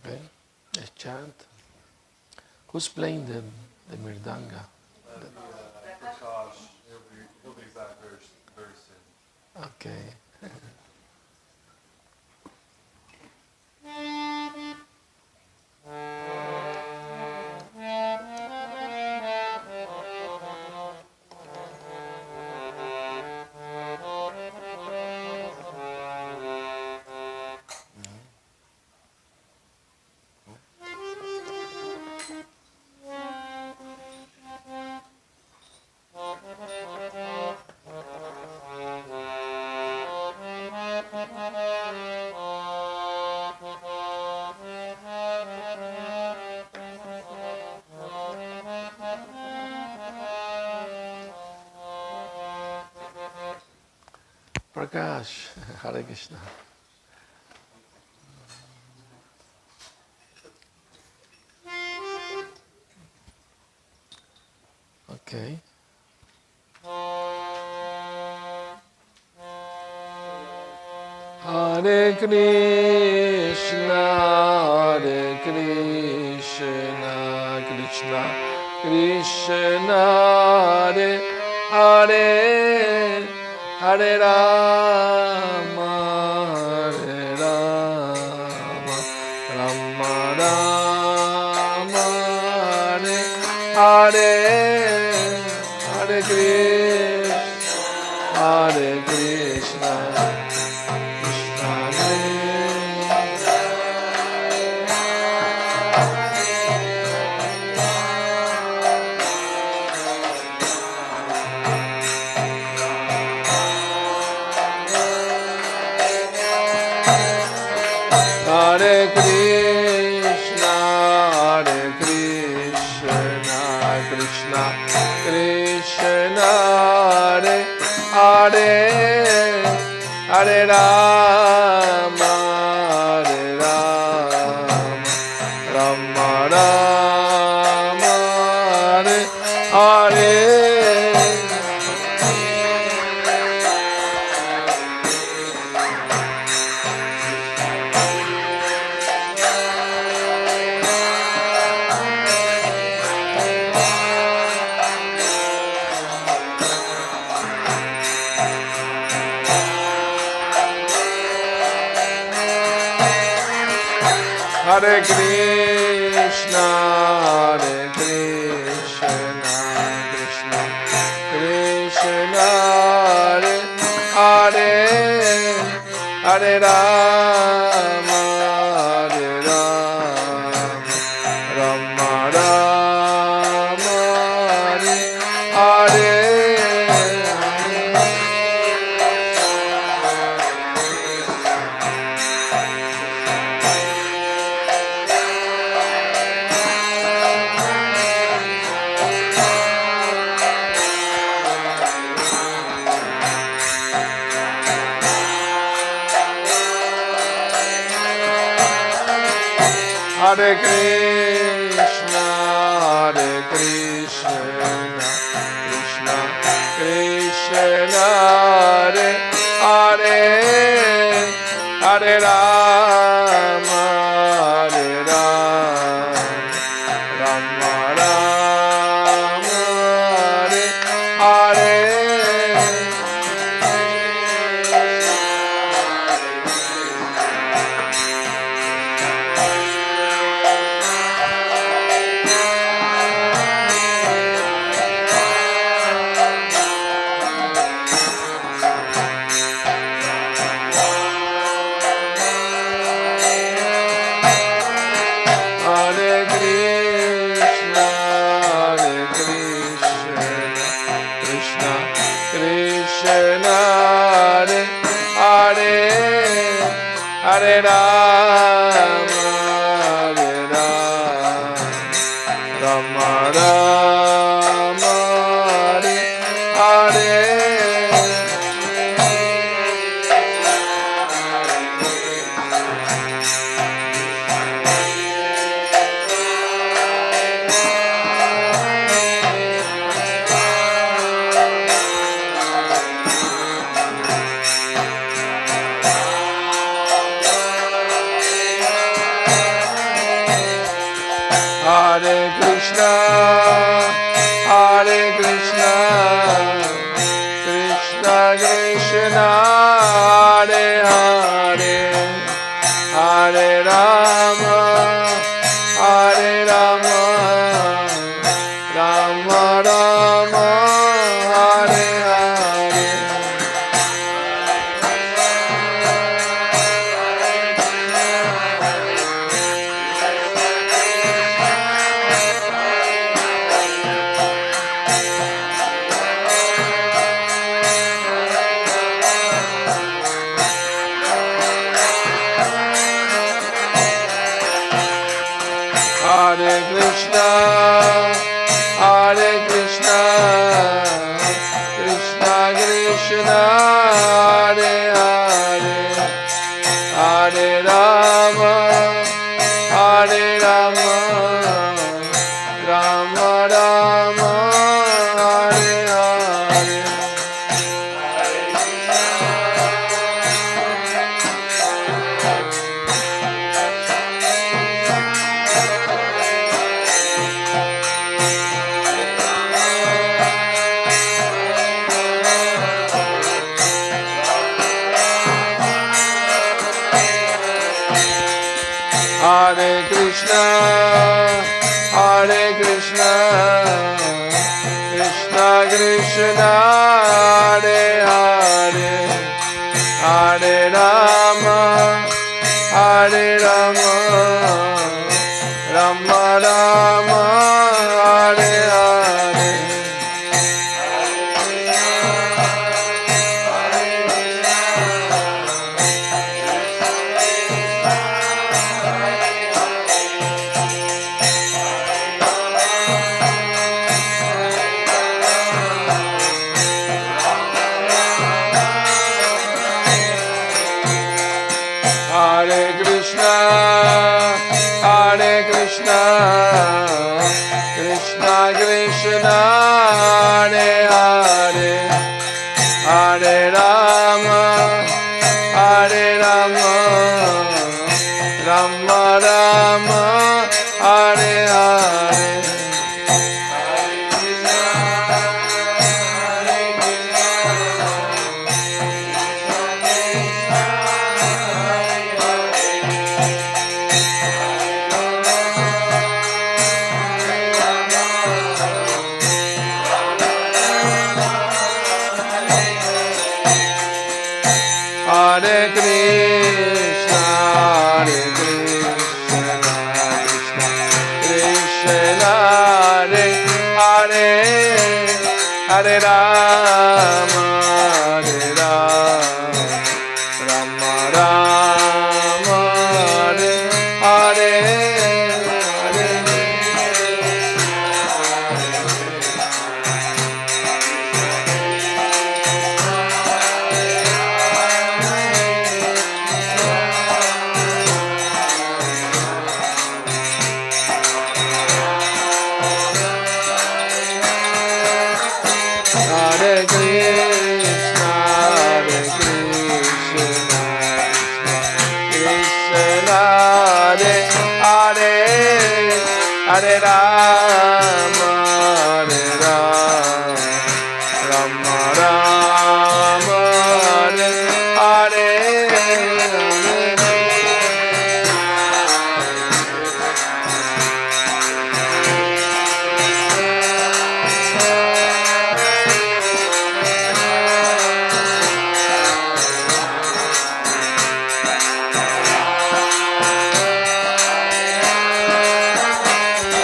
Okay, let's chant. Who's playing the mirdanga? Prakash. He'll be back very soon. Okay. Prakash, Hare Krishna. Okay. Hare Krishna, Hare Krishna, Krishna Krishna, Hare Hare, Hare Rama, Hare Rama, Rama Rama, Hare Hare, Hare Krishna, Hare Krishna. Hare Krishna, Hare Krishna, Krishna Krishna, Hare Hare, Hare Rama, Hare Rama, Rama Rama, Hare Hare. Hare Krishna, Hare Krishna, Krishna Krishna, Hare Hare, Hare Rama, Hare Rama, Rama Rama, Hare Hare. Hare Krishna, Hare Krishna, Krishna Krishna, Hare Hare, Hare Rama, Hare Rama, Rama Rama, Hare Hare. Hare Rama, Hare Rama, Rama Rama, Hare Hare. Krishna, Hare Krishna, Krishna Krishna, Hare Hare, Hare Rama, Hare Rama, Rama Rama, Hare Hare. Hare Krishna, Hare Krishna, Krishna Krishna, Hare Hare, Hare Rama, Hare Rama, Rama Rama, Hare Hare. Hare Krishna, Hare Krishna, Krishna Krishna, Hare Hare, Hare Rama, Hare Rama, Rama Rama, Hare Hare. Hare Krishna, Hare Krishna, Krishna Krishna, Hare Hare, Hare Rama, Hare Rama, Rama Rama, Hare Hare. Hare Krishna, Hare Krishna, Krishna Krishna, Hare Hare, Hare Rama, Hare Rama, Rama Rama, Hare Hare, Hare Hare Krishna, Hare Krishna, Krishna Hare Hare, Hare Rama, Hare Rama, Rama Rama, Hare Hare,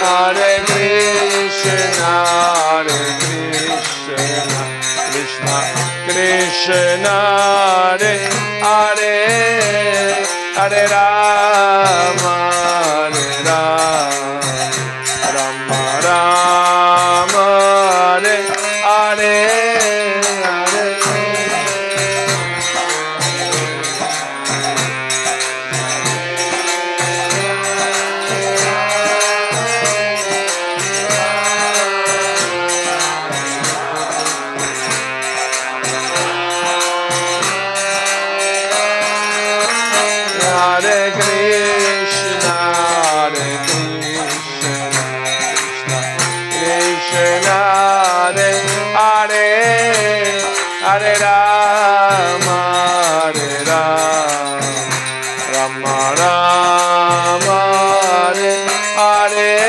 Hare Krishna, Hare Krishna, Krishna Krishna, Hare Hare, Hare Rama, Hare Rama, Rama Rama, Hare Hare, Hare Hare Krishna, Rama Hare Hare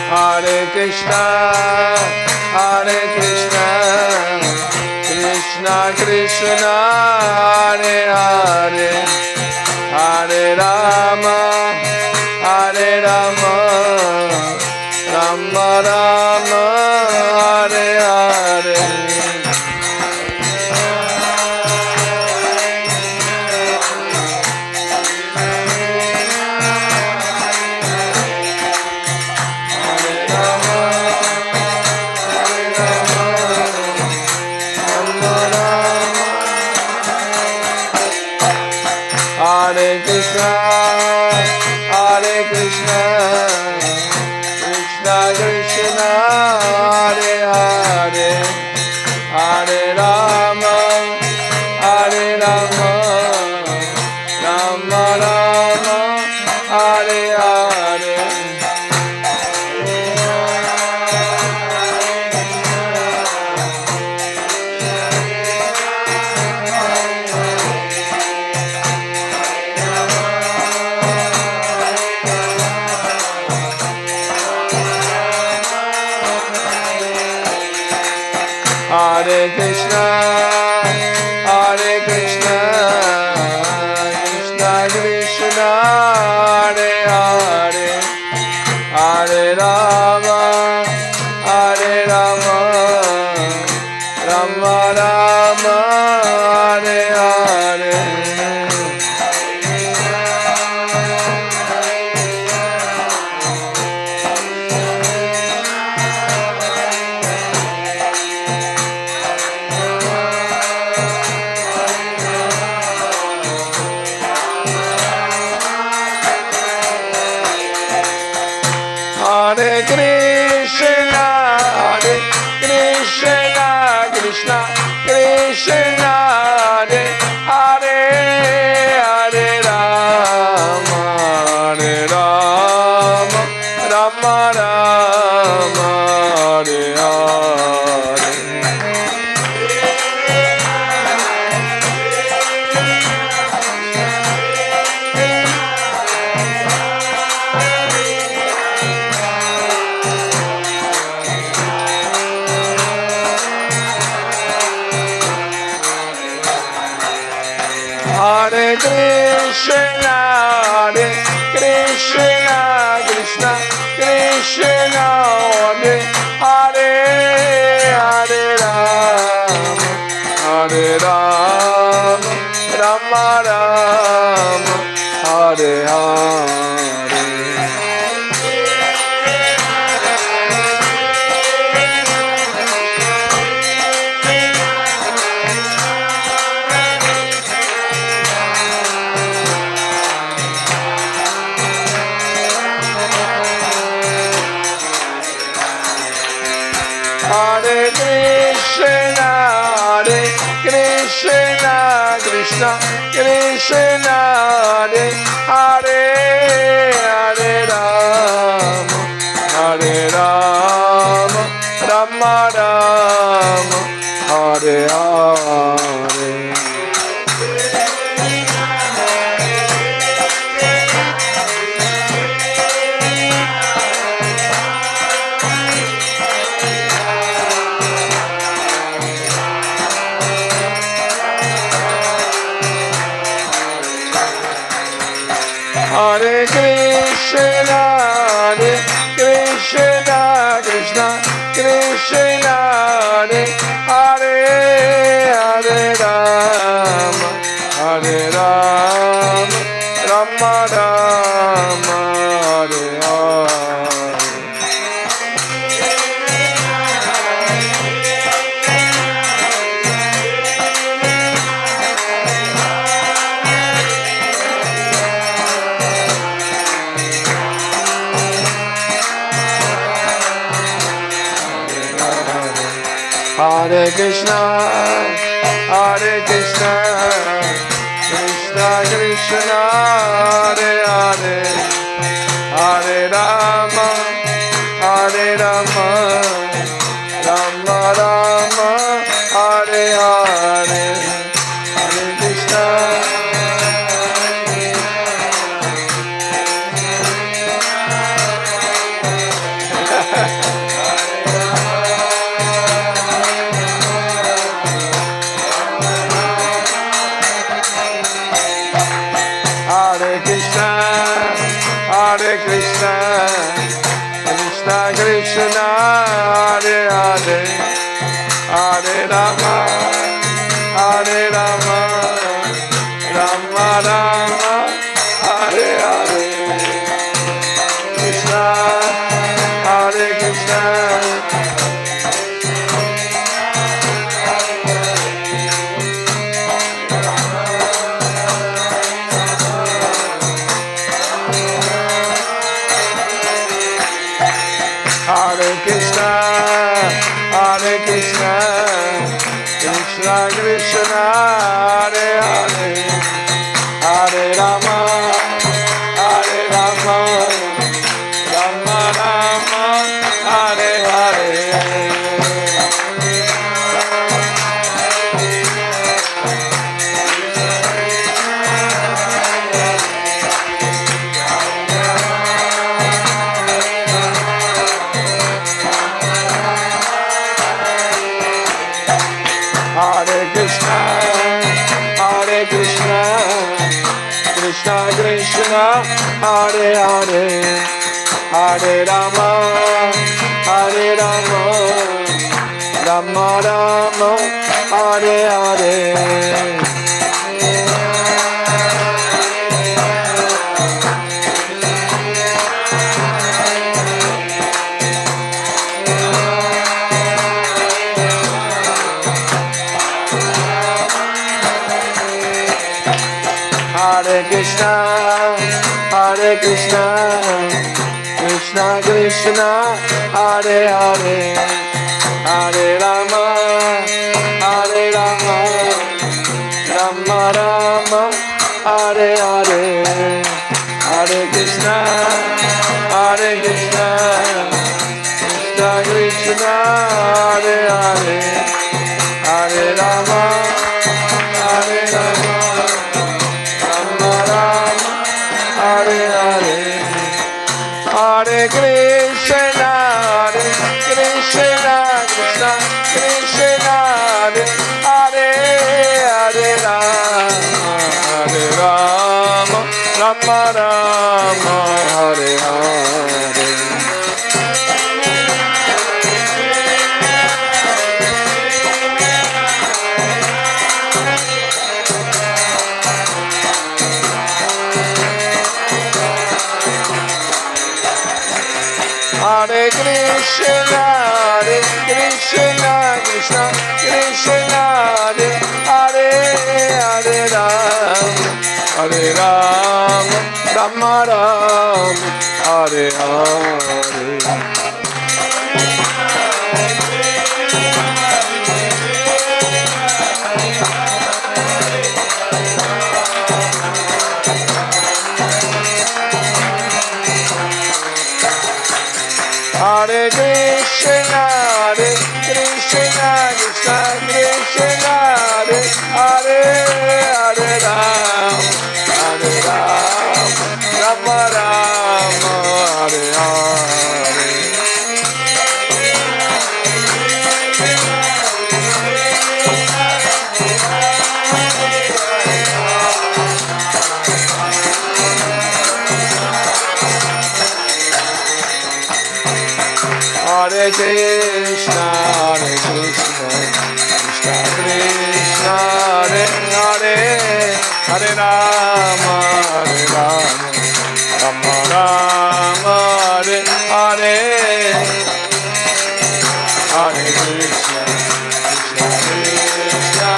Hare Krishna, Hare Krishna, Krishna Krishna, Hare Hare, Hare Rama, Hare Rama, Rama Rama, Hare Hare. Hare Krishna, Hare Krishna, Krishna Krishna, Hare Hare, Hare Rama, Hare Rama, Rama Rama, Hare Hare. Hare Krishna, Hare Krishna, Krishna Krishna, Hare Hare, Hare Rama, Hare Rama, Rama Rama, Hare Hare. Hare Krishna, Hare Krishna, Krishna Krishna, Hare Hare, Hare Rama, Hare Rama, Rama Rama, Hare Hare. Hare Krishna, Hare Krishna, Krishna Krishna, Hare Hare, Hare Rama, Hare Rama, Rama Rama, Hare Hare. Hare Krishna, Hare Krishna, Krishna Krishna, Hare Hare, Hare Rama, Hare Rama, Rama Rama, Hare Hare. Hare Krishna, Hare Krishna, Krishna Krishna, Hare Hare, Hare Rama, Hare Rama, Rama Rama, Hare Hare. Krishna, Hare Krishna, Krishna Krishna, Hare Hare, Hare Rama, Hare Rama, Rama Rama, Hare Hare, Hare Krishna. Hare Krishna, Hare Krishna, Krishna Krishna, Hare Hare, Hare Rama, Hare Rama, Rama Rama, Hare Hare, Krishna, Hare Krishna. Hare Krishna, Hare Krishna, Krishna Krishna, Hare Hare, Hare Rama, Hare Rama, Rama Rama, Hare Hare. Hare Krishna, Hare Krishna, Krishna Krishna, Hare Hare, Hare Rama, Hare Rama, Rama Rama, Hare Hare. Hare Krishna, Hare Krishna, Krishna Krishna, Hare Hare, Hare Rama, Hare Rama, Rama Rama, Hare Hare, Hare Krishna, Hare Krishna, Krishna Krishna, Hare Hare, Hare Rama, Hare Rama, Hare Hare, Hare Krishna, Hare Krishna, Krishna Krishna, Hare Hare, Hare Rama, Rama Rama, Hare Hare. Hare Krishna, Hare Krishna, Krishna Krishna, Hare Hare Rama, Hare Rama, Rama Rama, Hare Hare. Hare Krishna, Hare Krishna, Krishna Krishna, Hare Hare Rama, Hare Rama, Rama Rama, Hare Hare. Hare Krishna, Hare Krishna, Krishna Krishna, Hare Hare, Hare Rama, Hare Rama, Rama Rama, Hare Hare, Hare Krishna, Krishna Krishna,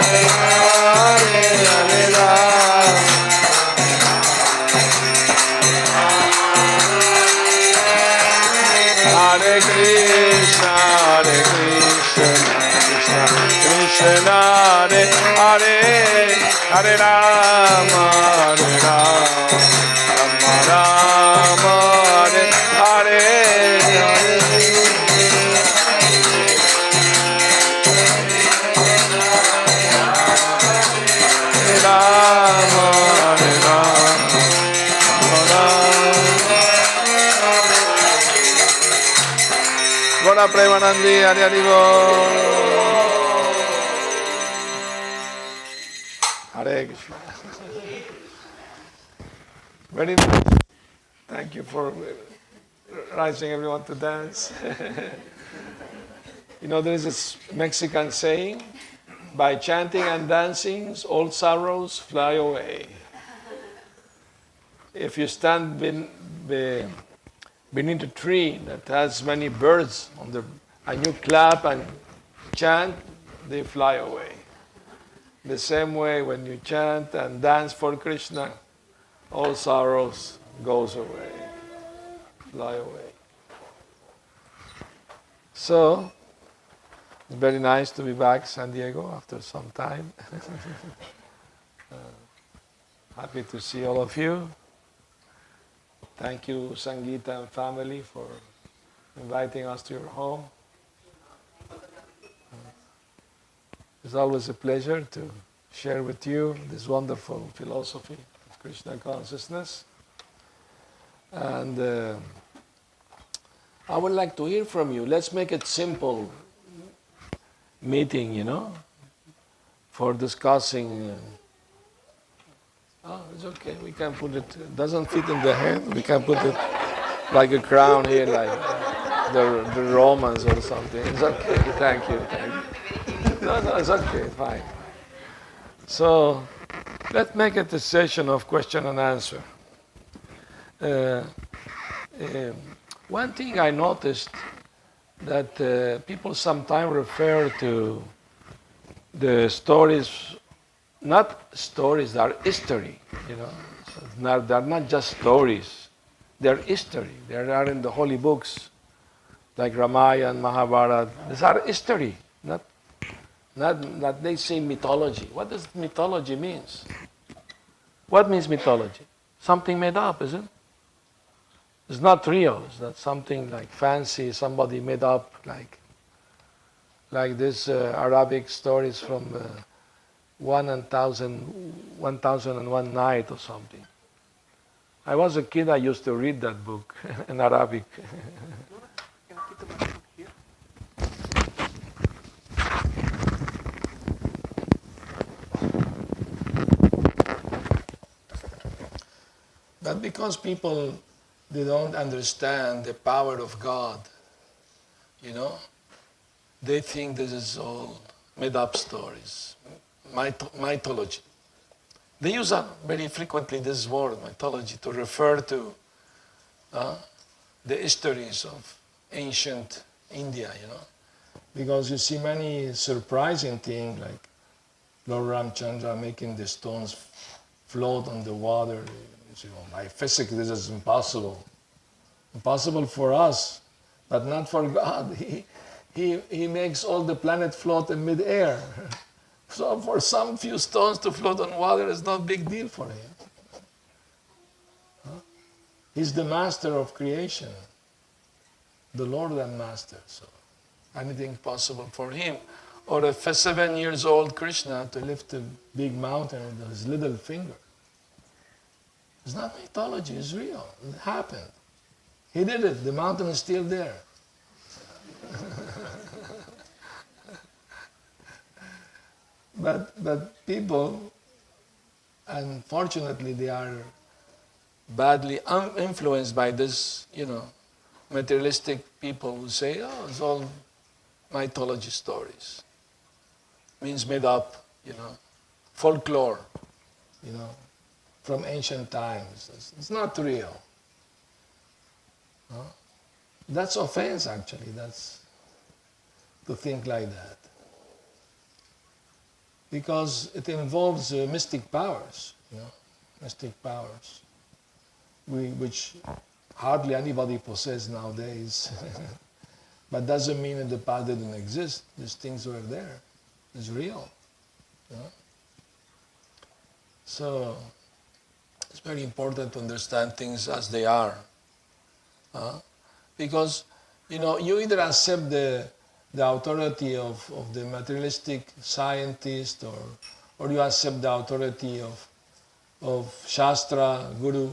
Hare Hare, Hare Rama. Hare Krishna, Krishna Hare Hare, Hare Rama, Hare Rama, Rama Rama, Hare Hare, Hare Rama, Hare Rama, Rama Rama. Gora Premanandi, Hare Hare Hare Krishna. Very nice. Thank you for rising everyone to dance. You know, there is this Mexican saying, by chanting and dancing, all sorrows fly away. If you stand beneath a tree that has many birds and you clap and chant, they fly away. The same way, when you chant and dance for Krishna, all sorrows goes away, fly away. So, it's very nice to be back in San Diego after some time. Happy to see all of you. Thank you, Sangeeta and family, for inviting us to your home. It's always a pleasure to share with you this wonderful philosophy of Krishna consciousness. And I would like to hear from you. Let's make it simple meeting, for discussing. Oh, it's okay. We can put it. It doesn't fit in the head. We can put it like a crown here, like the Romans or something. It's okay. Thank you. No, it's okay. Fine. So, let's make it a session of question and answer. One thing I noticed that people sometimes refer to the stories, not stories, they are history, They're not just stories, they're history. They are in the holy books, like Ramayana, Mahabharata. These are history, not they say mythology. What does mythology means? What means mythology? Something made up, isn't it? It's not real. It's not something like fancy, somebody made up, like this Arabic stories from 1001 Night or something. I was a kid, I used to read that book in Arabic. But because people, they don't understand the power of God, they think this is all made up stories, mythology. They use very frequently this word, mythology, to refer to the histories of ancient India, Because you see many surprising things, like Lord Ramchandra making the stones float on the water. You say, by physics, this is impossible. Impossible for us, but not for God. He makes all the planet float in mid-air. So for some few stones to float on water is not a big deal for him. He's the master of creation, the Lord and master. So anything possible for him. Or a 7 years old Krishna to lift a big mountain with his little finger. It's not mythology, it's real. It happened. He did it. The mountain is still there. But people, unfortunately, they are badly influenced by this, materialistic people who say, oh, it's all mythology stories. Means made up, folklore, from ancient times. It's not real. That's offense, actually. That's to think like that. Because it involves mystic powers, mystic powers, which hardly anybody possesses nowadays. But doesn't mean in the past they didn't exist. These things were there. is real. You know? So it's very important to understand things as they are. Because, you either accept the authority of the materialistic scientist, or you accept the authority of Shastra, Guru,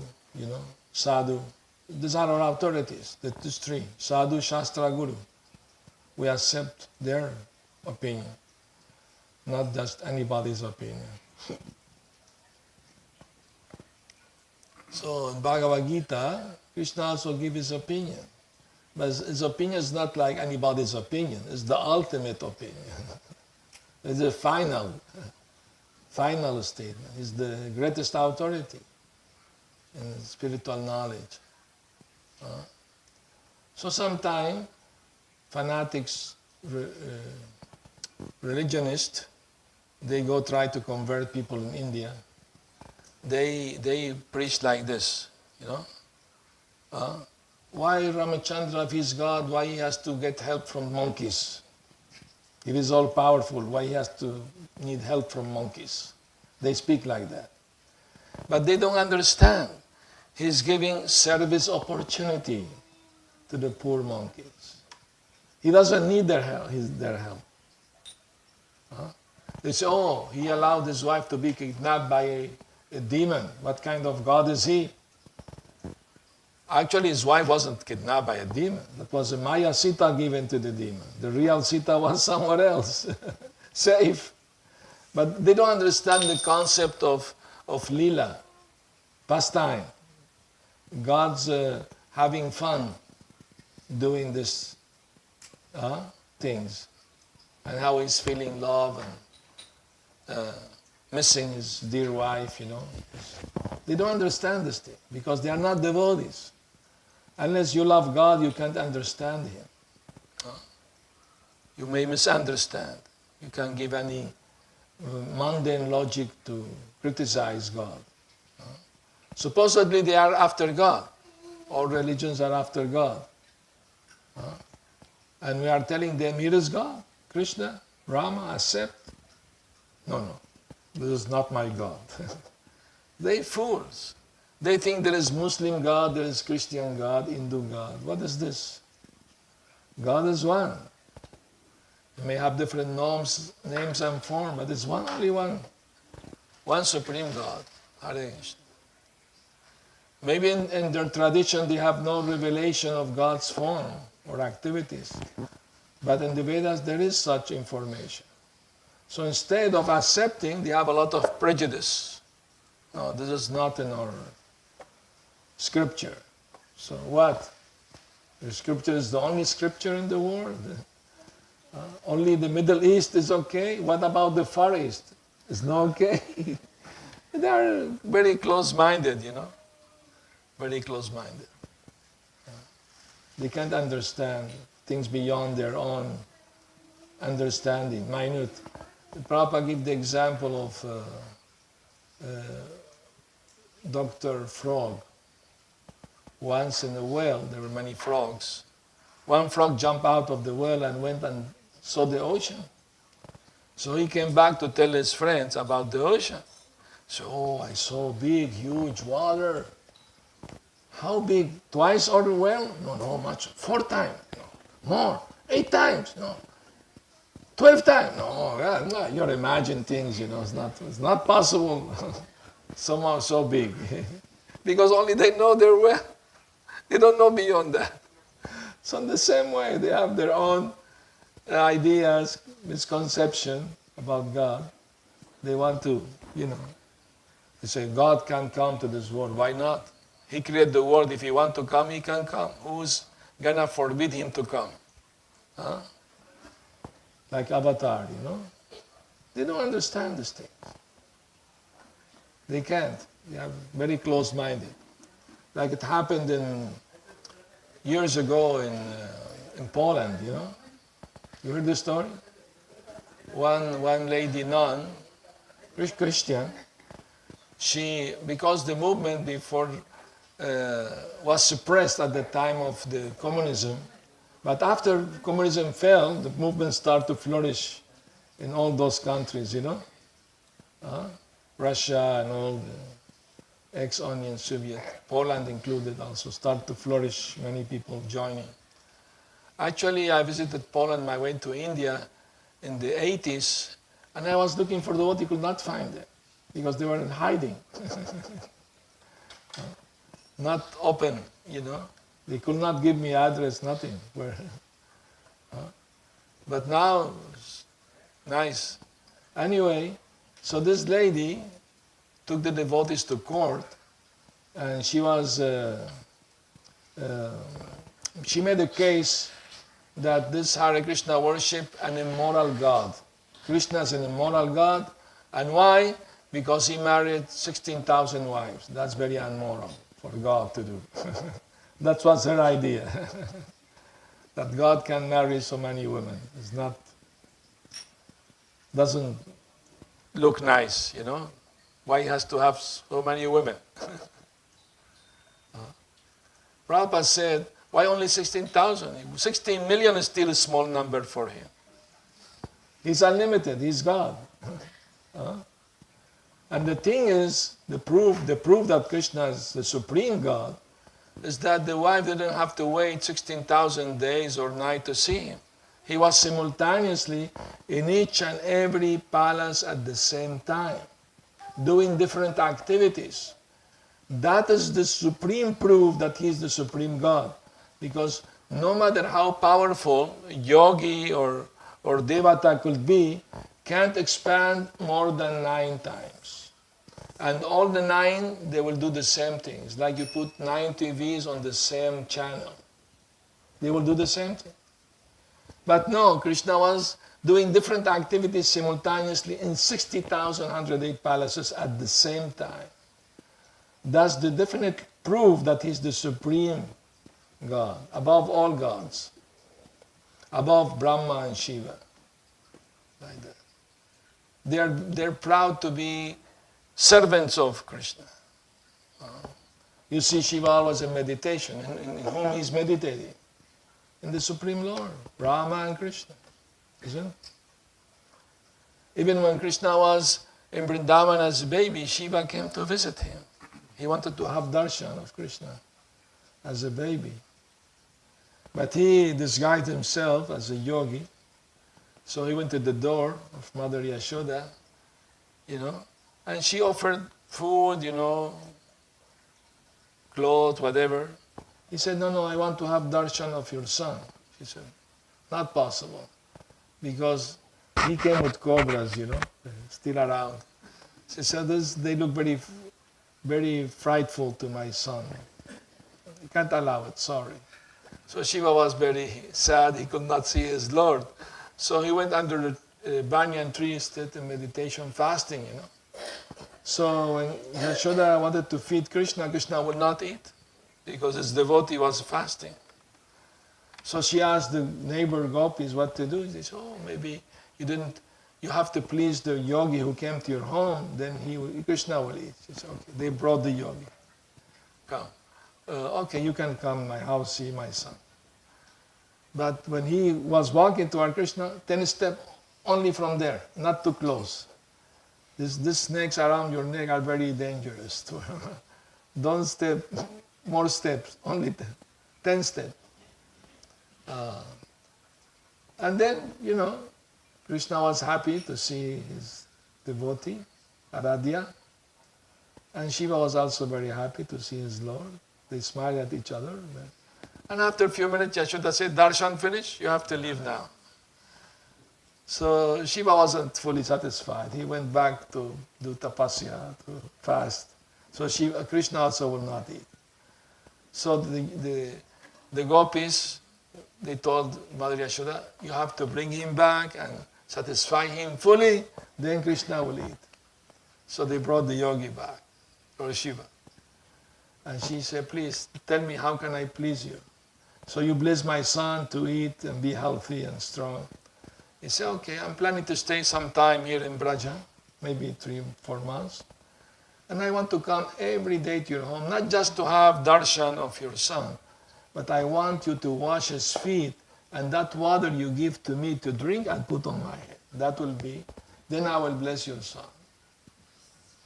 Sadhu. These are our authorities, these three, Sadhu, Shastra, Guru. We accept their opinion, not just anybody's opinion. So in Bhagavad Gita, Krishna also gives his opinion. But his opinion is not like anybody's opinion. It's the ultimate opinion. It's the final statement. It's the greatest authority in spiritual knowledge. So sometimes fanatics, religionists, they go try to convert people in India. They preach like this, why Ramachandra, if he's God, why he has to get help from monkeys? If he's all powerful, why he has to need help from monkeys? They speak like that. But they don't understand. He's giving service opportunity to the poor monkeys. He doesn't need their help. They say, he allowed his wife to be kidnapped by a demon. What kind of God is he? Actually, his wife wasn't kidnapped by a demon. That was a Maya Sita given to the demon. The real Sita was somewhere else, safe. But they don't understand the concept of lila, pastime. God's having fun doing these things, and how he's feeling love and missing his dear wife, They don't understand this thing because they are not devotees. Unless you love God, you can't understand Him. You may misunderstand. You can't give any mundane logic to criticize God. Supposedly they are after God. All religions are after God. And we are telling them, here is God, Krishna, Rama, accept. No, this is not my God. They fools. They think there is Muslim God, there is Christian God, Hindu God. What is this? God is one. It may have different names and form, but it's only one. One supreme God. Hare Krishna. Maybe in their tradition they have no revelation of God's form or activities. But in the Vedas there is such information. So instead of accepting, they have a lot of prejudice. No, this is not in our scripture. So what? The scripture is the only scripture in the world. Only the Middle East is okay. What about the Far East? It's not okay. They are very close-minded, Very close-minded. They can't understand things beyond their own understanding, minute. Prabhupada gives the example of Dr. Frog. Once in a well, there were many frogs. One frog jumped out of the well and went and saw the ocean. So he came back to tell his friends about the ocean. So, I saw big, huge water. How big? Twice or well? No, much. 4 times. No. More. 8 times. No. 12 times. No, you're imagining things, It's not possible. Somehow so big. Because only they know their well. They don't know beyond that. So in the same way, they have their own ideas, misconception about God. They want to, they say, God can come to this world. Why not? He created the world. If he wants to come, he can come. Who's going to forbid him to come? Like Avatar, They don't understand this thing. They can't. They are very close-minded. Like it happened years ago in Poland, You heard the story? One lady nun, Christian, because the movement before was suppressed at the time of the communism, but after communism fell, the movement started to flourish in all those countries, Russia and all the ex-Union Soviet, Poland included also, start to flourish, many people joining. Actually, I visited Poland, I went to India in the 80s, and I was looking for devotee, could not find them, because they were in hiding. Not open, They could not give me address, nothing. But now, it's nice. Anyway, so this lady took the devotees to court, and she made a case that this Hare Krishna worship an immoral God. Krishna is an immoral God, and why? Because he married 16,000 wives. That's very immoral for God to do. That was her idea. That God can marry so many women. Doesn't look nice, Why he has to have so many women? Prabhupada said, why only 16,000? 16 million is still a small number for him. He's unlimited, he's God. And the thing is, the proof that Krishna is the supreme God is that the wife didn't have to wait 16,000 days or nights to see him. He was simultaneously in each and every palace at the same time, doing different activities. That is the supreme proof that he is the supreme God. Because no matter how powerful yogi or devata could be, can't expand more than 9 times. And all the 9, they will do the same things. Like you put 9 TVs on the same channel. They will do the same thing. But no, Krishna was doing different activities simultaneously in 60,108 palaces at the same time. That's the definite proof that he's the supreme God, above all gods, above Brahma and Shiva. Like that. They're proud to be servants of Krishna. You see Shiva was in meditation. In whom he's meditating? In the Supreme Lord, Rama and Krishna. Isn't it? Even when Krishna was in Vrindavan as a baby, Shiva came to visit him. He wanted to have darshan of Krishna as a baby. But he disguised himself as a yogi. So he went to the door of Mother Yashoda, and she offered food, clothes, whatever. He said, no, I want to have darshan of your son. She said, not possible. Because he came with cobras, still around. She said, they look very, very frightful to my son. I can't allow it, sorry. So Shiva was very sad, he could not see his Lord. So he went under the banyan tree, stayed in meditation, fasting, So when Yashoda wanted to feed Krishna, Krishna would not eat because his devotee was fasting. So she asked the neighbor gopis what to do. They said, maybe you have to please the yogi who came to your home, then Krishna will eat. She said, okay. They brought the yogi. Come. Okay, you can come to my house, see my son. But when he was walking toward Krishna, 10 steps only from there, not too close. These snakes around your neck are very dangerous. Don't step, more steps, only 10 steps. And then, Krishna was happy to see his devotee, Aradhya. And Shiva was also very happy to see his Lord. They smiled at each other. And after a few minutes, Yashoda said, darshan finished, you have to leave now. So Shiva wasn't fully satisfied. He went back to do tapasya, to fast. So Krishna also will not eat. So the gopis, they told Mother Yashoda, you have to bring him back and satisfy him fully, then Krishna will eat. So they brought the yogi back, or Shiva. And she said, please tell me, how can I please you? So you bless my son to eat and be healthy and strong. He said, okay, I'm planning to stay some time here in Braja, maybe 3-4 months. And I want to come every day to your home, not just to have darshan of your son, but I want you to wash his feet, and that water you give to me to drink, I'll put on my head. That will be, then I will bless your son.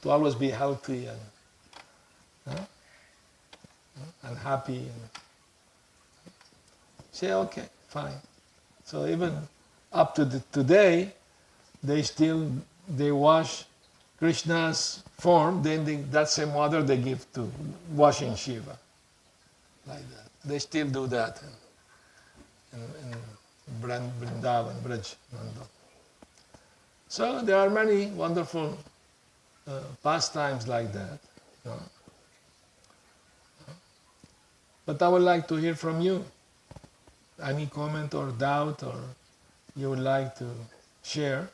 To always be healthy and happy. And say, okay, fine. So even up to today, they wash Krishna's form, then that same water they give to washing Shiva. Like that. They still do that in Vrindavan, Braj. So there are many wonderful pastimes like that. You know. But I would like to hear from you. Any comment or doubt or you would like to share?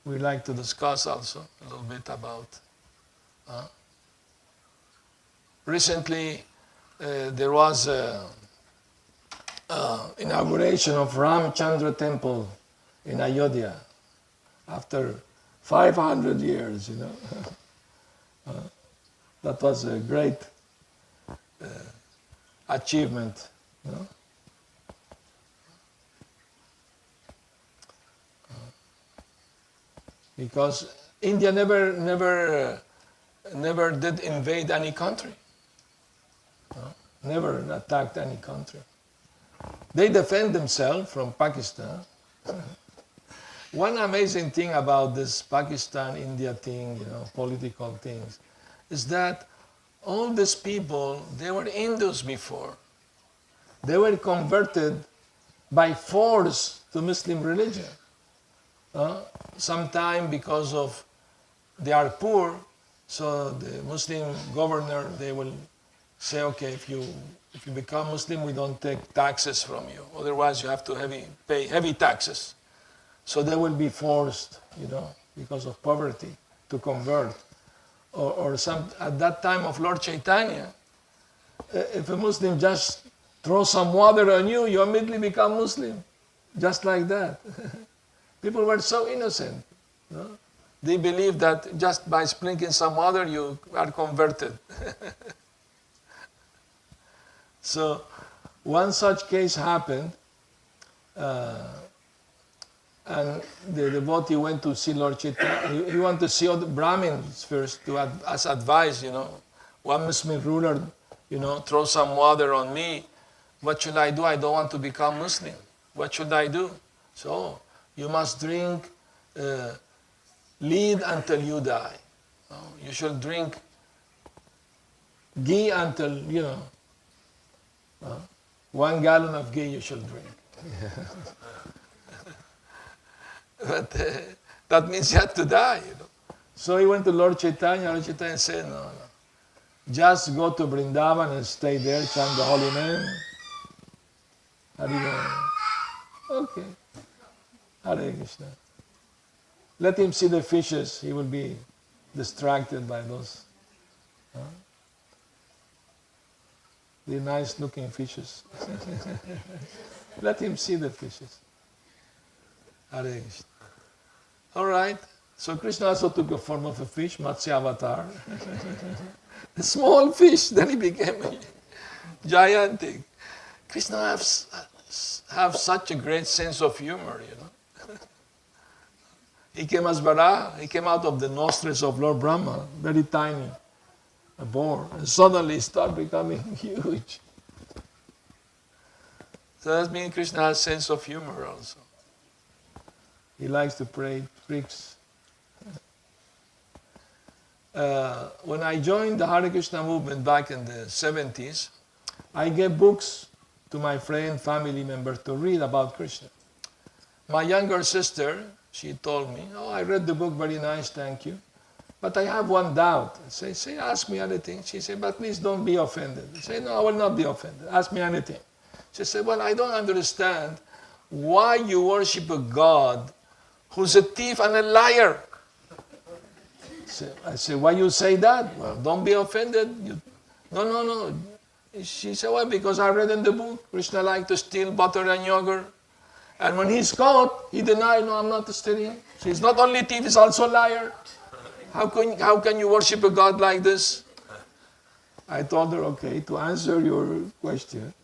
We'd like to discuss also a little bit about. Recently, there was inauguration of Ramchandra Temple in Ayodhya after 500 years, you know. That was a great achievement, you know. Because India never did invade any country. Never attacked any country. They defend themselves from Pakistan. One amazing thing about this Pakistan-India thing, you know, political things, is that all these people, they were Hindus before. They were converted by force to Muslim religion. Sometime because of they are poor, so the Muslim governor, they will say, okay, if you become Muslim, we don't take taxes from you. Otherwise, you have to pay heavy taxes. So they will be forced, you know, because of poverty, to convert. Or at that time of Lord Chaitanya, if a Muslim just throws some water on you, you immediately become Muslim, just like that. People were so innocent. You know? They believed that just by sprinkling some water, you are converted. So one such case happened, and the devotee went to see Lord Chaitanya. He wanted to see all the Brahmins first as advice, you know. One Muslim ruler, you know, throw some water on me. What should I do? I don't want to become Muslim. What should I do? So you must drink lead until you die. You should drink ghee until, you know, 1 gallon of ghee you should drink. But that means you have to die, you know. So he went to Lord Chaitanya. Lord Chaitanya said, no. Just go to Vrindavan and stay there, chant the holy name. Okay. Hare Krishna. Let him see the fishes. He will be distracted by those. The nice looking fishes. Let him see the fishes. Hare Krishna. All right. So Krishna also took the form of a fish, Matsya Avatar. A small fish, then he became gigantic. Krishna have such a great sense of humor, you know. He came as Varaha. He came out of the nostrils of Lord Brahma, very tiny, a boar, and suddenly he started becoming huge. So that means Krishna has a sense of humor also. He likes to play tricks. When I joined the Hare Krishna movement back in the 70s, I gave books to my friend, family members to read about Krishna. My younger sister, she told me, oh, I read the book, very nice, thank you. But I have one doubt. I say, ask me anything. She said, but please don't be offended. I say, no, I will not be offended. Ask me anything. She said, well, I don't understand why you worship a God who's a thief and a liar. I said, why you say that? Well, don't be offended. No. She said, well, because I read in the book, Krishna liked to steal butter and yogurt. And when he's caught, he denied, no, I'm not stealing. He's not only thief, he's also a liar. How can you worship a God like this? I told her, okay, to answer your question,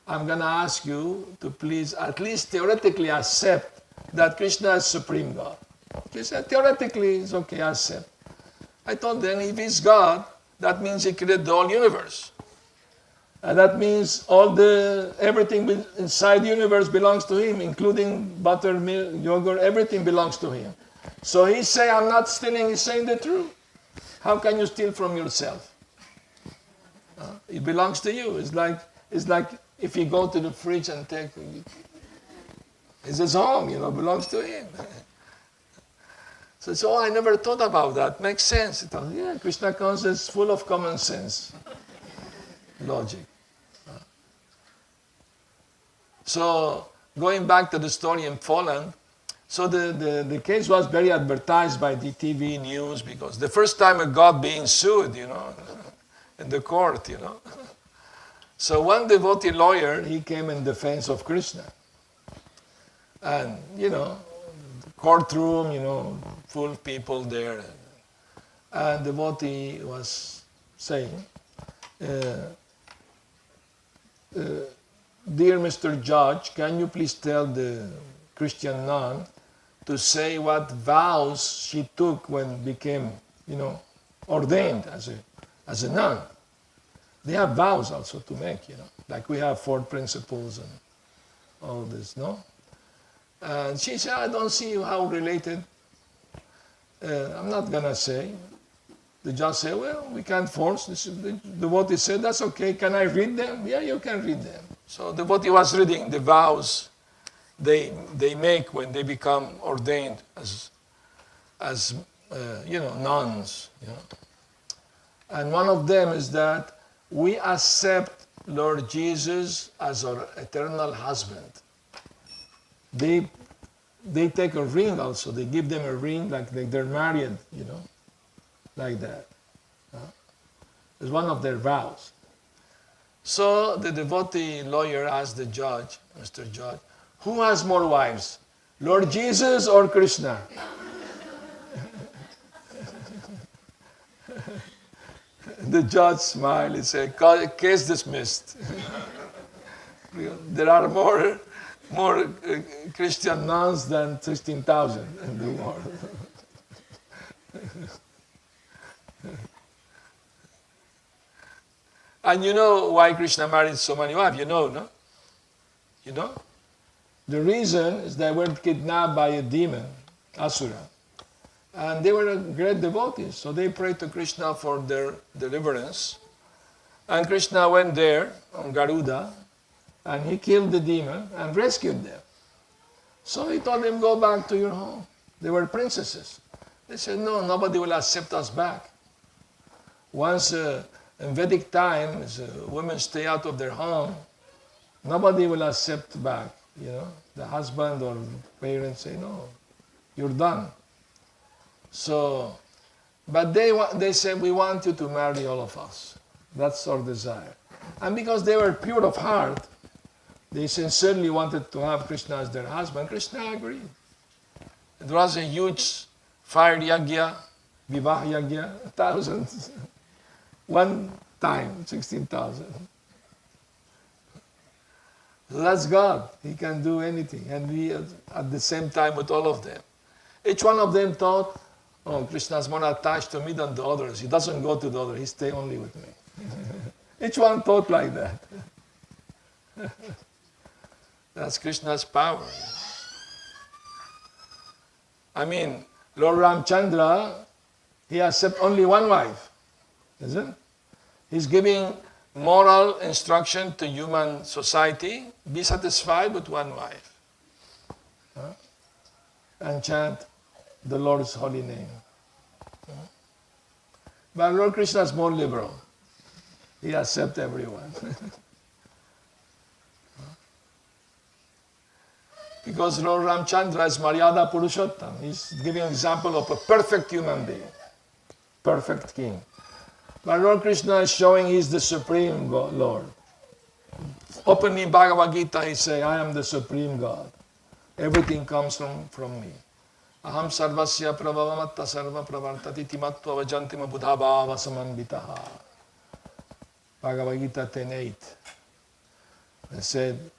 I'm going to ask you to please at least theoretically accept that Krishna is Supreme God. He said, theoretically, it's okay, I accept. I told them, if he's God, that means he created the whole universe. And that means everything inside the universe belongs to him, including butter, milk, yogurt, everything belongs to him. So he say, I'm not stealing, he's saying the truth. How can you steal from yourself? It belongs to you. It's like if you go to the fridge and take, it's his home, belongs to him. So I never thought about that. Makes sense. Yeah, Krishna consciousness is full of common sense, logic. So going back to the story in Poland, so the case was very advertised by the TV news because the first time a god being sued, in the court, So one devotee lawyer, he came in defense of Krishna. And, courtroom, full of people there. And the devotee was saying, dear Mr. Judge, can you please tell the Christian nun to say what vows she took when became, ordained as a nun? They have vows also to make, like we have 4 principles and all this, no? And she said, I don't see how related. I'm not going to say. The judge said, well, we can't force. The devotee said, that's okay. Can I read them? Yeah, you can read them. So the devotee was reading the vows they make when they become ordained as nuns. And one of them is that we accept Lord Jesus as our eternal husband. They take a ring also. They give them a ring like they're married, like that. It's one of their vows. So the devotee lawyer asked the judge, Mr. Judge, who has more wives, Lord Jesus or Krishna? The judge smiled and said, case dismissed. There are more Christian nuns than 16,000 in the world. And you know why Krishna married so many wives? No? You know? The reason is they were kidnapped by a demon, Asura. And they were great devotees, so they prayed to Krishna for their deliverance. And Krishna went there on Garuda, and he killed the demon and rescued them. So he told them, go back to your home. They were princesses. They said, no, nobody will accept us back. Once in Vedic times, women stay out of their home, nobody will accept back. The husband or parents say, no, you're done. So, but they said, we want you to marry all of us. That's our desire. And because they were pure of heart, they sincerely wanted to have Krishna as their husband. Krishna agreed. It was a huge fire yagya, vivah yagya, thousands. One time, 16,000. That's God. He can do anything. And we, at the same time, with all of them. Each one of them thought, oh, Krishna is more attached to me than the others. He doesn't go to the others. He stays only with me. Each one thought like that. That's Krishna's power. I mean, Lord Ramchandra, he accepts only one wife. Isn't it? He's giving moral instruction to human society. Be satisfied with one wife. And chant the Lord's holy name. But Lord Krishna is more liberal. He accepts everyone. Because Lord Ramchandra is Maryada Purushottam. He's giving an example of a perfect human being. Perfect king. But Lord Krishna is showing he's the supreme God, Lord. Openly in Bhagavad Gita he says, I am the supreme God. Everything comes from me. Aham sarvasya prabhavamatta sarva pravartati timatva vajantima buddhabhava samanvitaha. Bhagavad Gita 10:8. They said,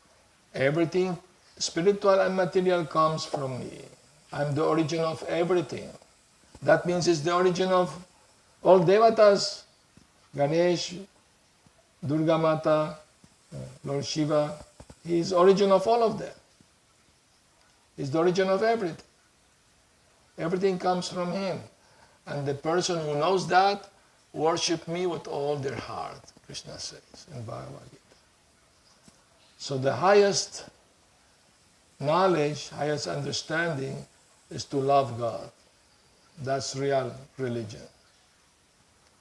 everything spiritual and material comes from me. I'm the origin of everything. That means it's the origin of all devatas, Ganesh, Durga Mata, Lord Shiva. He is origin of all of them. He's the origin of everything. Everything comes from him. And the person who knows that, worship me with all their heart, Krishna says in Bhagavad Gita. So the highest knowledge, highest understanding is to love God. That's real religion.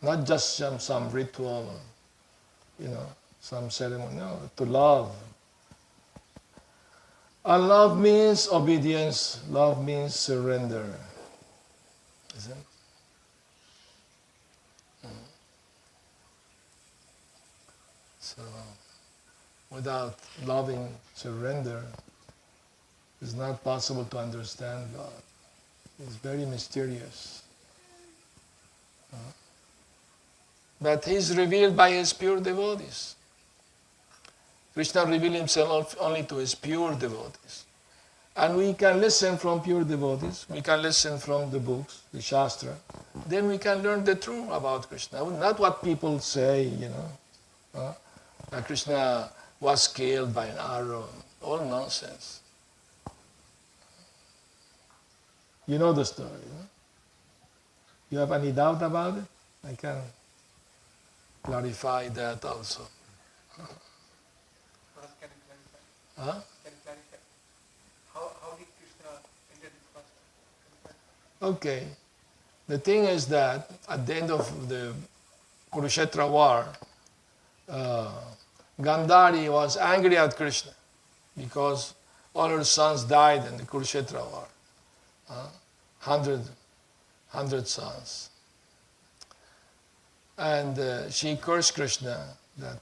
Not just some ritual, some ceremony. No, to love. And love means obedience. Love means surrender. Isn't it? So, without loving surrender, it's not possible to understand God. It's very mysterious. But He's revealed by His pure devotees. Krishna revealed Himself only to His pure devotees. And we can listen from pure devotees. We can listen from the books, the Shastra. Then we can learn the truth about Krishna. Not what people say, that Krishna was killed by an arrow. All nonsense. You know the story. You have any doubt about it? I can clarify that also. Can you clarify? Huh? Can you clarify? How did Krishna enter the first? Okay. The thing is that at the end of the Kurukshetra war, Gandhari was angry at Krishna because all her sons died in the Kurukshetra war. 100 sons. And she cursed Krishna that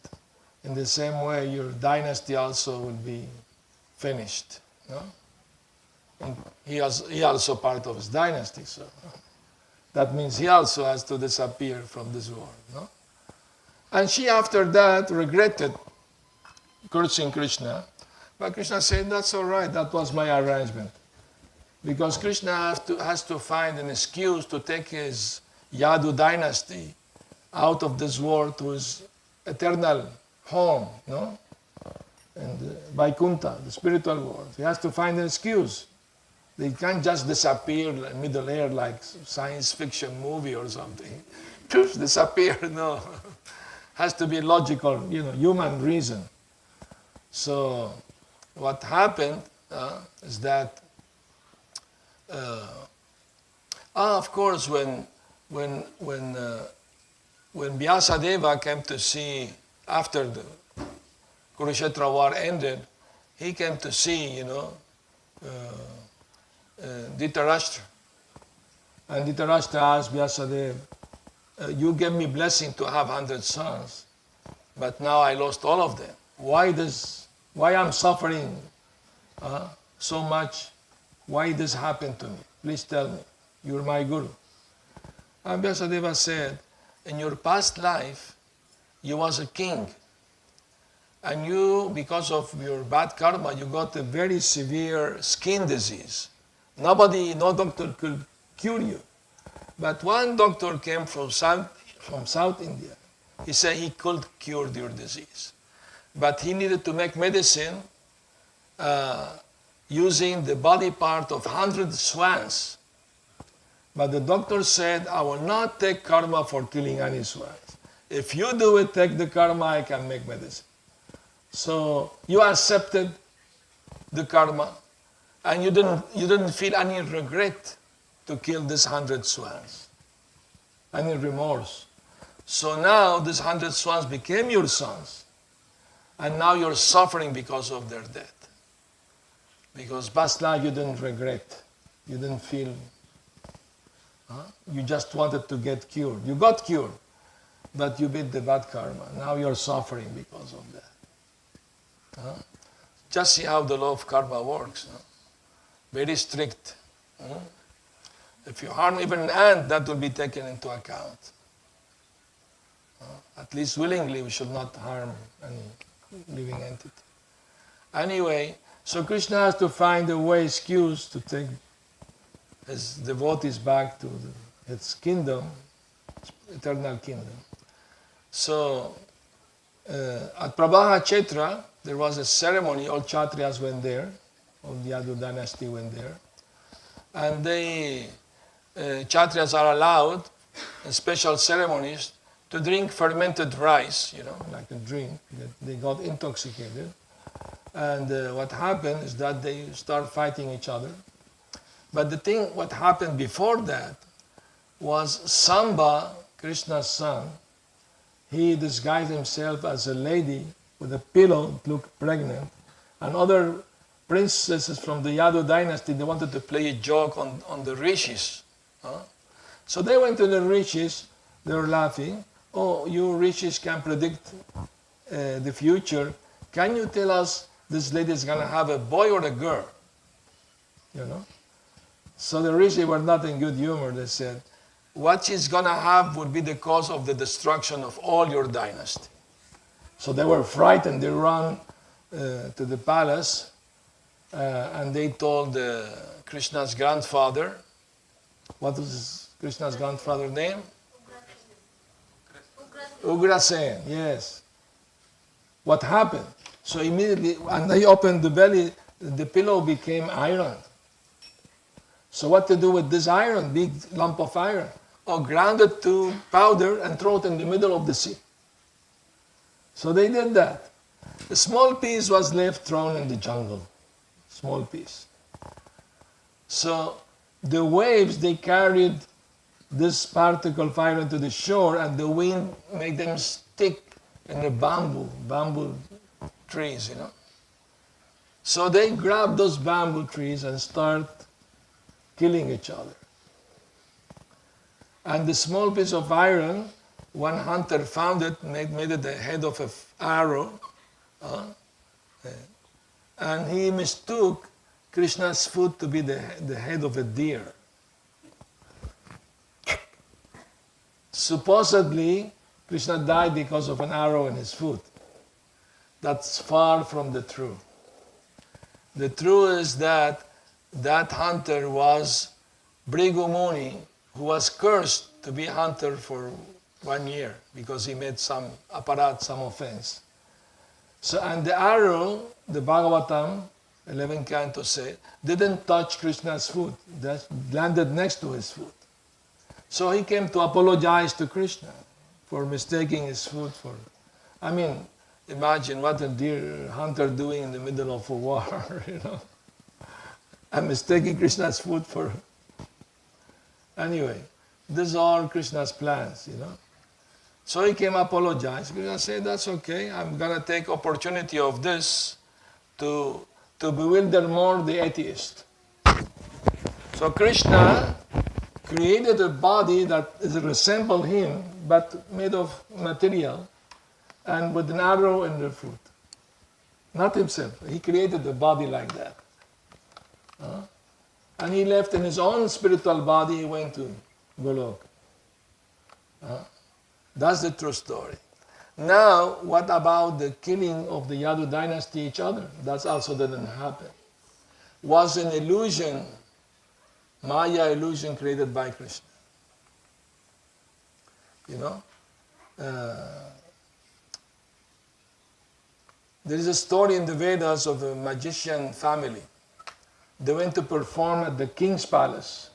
in the same way your dynasty also will be finished. No? And he also part of his dynasty, so that means he also has to disappear from this world. No? And she after that regretted cursing Krishna, but Krishna said, that's all right, that was my arrangement. Because Krishna has to find an excuse to take his Yadu dynasty out of this world to his eternal home, no? And Vaikuntha, the spiritual world. He has to find an excuse. They can't just disappear in middle air like science fiction movie or something. Just disappear, no. Has to be logical, human reason. So what happened is that of course, when Vyasadeva came to see, after the Kurukshetra war ended, he came to see, Dhritarashtra. And Dhritarashtra asked Vyasadeva, you gave me blessing to have 100 sons, but now I lost all of them. Why I'm suffering so much? Why this happened to me? Please tell me. You're my guru. And Vyasadeva said, in your past life, you was a king. And you, because of your bad karma, you got a very severe skin disease. No doctor could cure you. But one doctor came from South India. He said he could cure your disease. But he needed to make medicine using the body part of 100 swans. But the doctor said, I will not take karma for killing any swans. If you do it, take the karma, I can make medicine. So you accepted the karma, and you didn't feel any regret to kill these 100 swans, any remorse. So now these 100 swans became your sons, and now you're suffering because of their death. Because past life you didn't regret, you didn't feel, you just wanted to get cured. You got cured, but you beat the bad karma. Now you're suffering because of that. Just see how the law of karma works. Very strict. If you harm even an ant, that will be taken into account. At least willingly, we should not harm any living entity. Anyway, So Krishna has to find a way, excuse to take his devotees back to its kingdom, eternal kingdom. So at Prabhaha Kshetra, there was a ceremony, all Kshatriyas went there, all the Yadu dynasty went there, and Kshatriyas are allowed in special ceremonies to drink fermented rice, like a drink. They got intoxicated. And what happened is that they start fighting each other. But what happened before that was Samba, Krishna's son, he disguised himself as a lady with a pillow, looked pregnant, and other princesses from the Yadu dynasty, they wanted to play a joke on the rishis. So they went to the rishis, they were laughing. Oh, you rishis can predict the future. Can you tell us this lady is going to have a boy or a girl? So the rishis were not in good humor. They said, what she's going to have would be the cause of the destruction of all your dynasty. So they were frightened. They ran to the palace and they told Krishna's grandfather. What was Krishna's grandfather's name? Ugrasen, yes. What happened? So immediately, and they opened the belly, the pillow became iron. So what to do with this iron, big lump of iron? Oh, ground it to powder and throw it in the middle of the sea. So they did that. A small piece was left thrown in the jungle. Small piece. So the waves, they carried this particle of iron to the shore, and the wind made them stick in the bamboo trees, So they grabbed those bamboo trees and start killing each other. And the small piece of iron, one hunter found it, made it the head of an arrow, and he mistook Krishna's foot to be the head of a deer. Supposedly, Krishna died because of an arrow in his foot. That's far from the truth. The truth is that hunter was Bhrigu Muni, who was cursed to be hunter for 1 year because he made some offense. So, and the arrow, the Bhagavatam, 11 cantos say, didn't touch Krishna's foot. That landed next to his foot. So he came to apologize to Krishna for mistaking his foot for... imagine what a deer hunter doing in the middle of a war, And mistaking Krishna's foot for... Anyway, these are Krishna's plans, So he came apologize. Krishna said, that's okay. I'm going to take opportunity of this to bewilder more the atheist. So Krishna created a body that resembled him, but made of material, and with an arrow in the foot. Not himself. He created a body like that. And he left in his own spiritual body, he went to Golok. That's the true story. Now, what about the killing of the Yadu dynasty each other? That also didn't happen. Was an illusion, Maya illusion created by Krishna. There is a story in the Vedas of a magician family. They went to perform at the king's palace.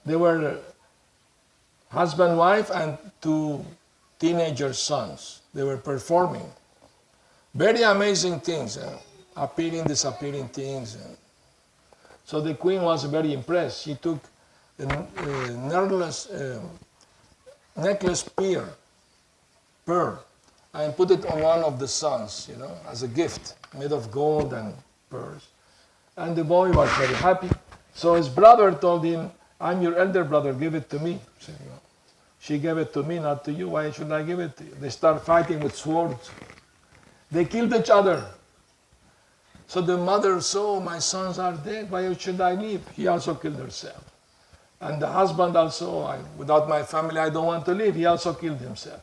They were husband, wife, and 2 teenager sons. They were performing. Very amazing things, appearing, disappearing things. So the queen was very impressed. She took a necklace pearl, and put it on one of the sons, as a gift, made of gold and pearls. And the boy was very happy. So his brother told him, I'm your elder brother, give it to me. She gave it to me, not to you. Why should I give it to you? They start fighting with swords. They killed each other. So the mother saw, my sons are dead, why should I live? He also killed himself. And the husband also, without my family, I don't want to live. He also killed himself.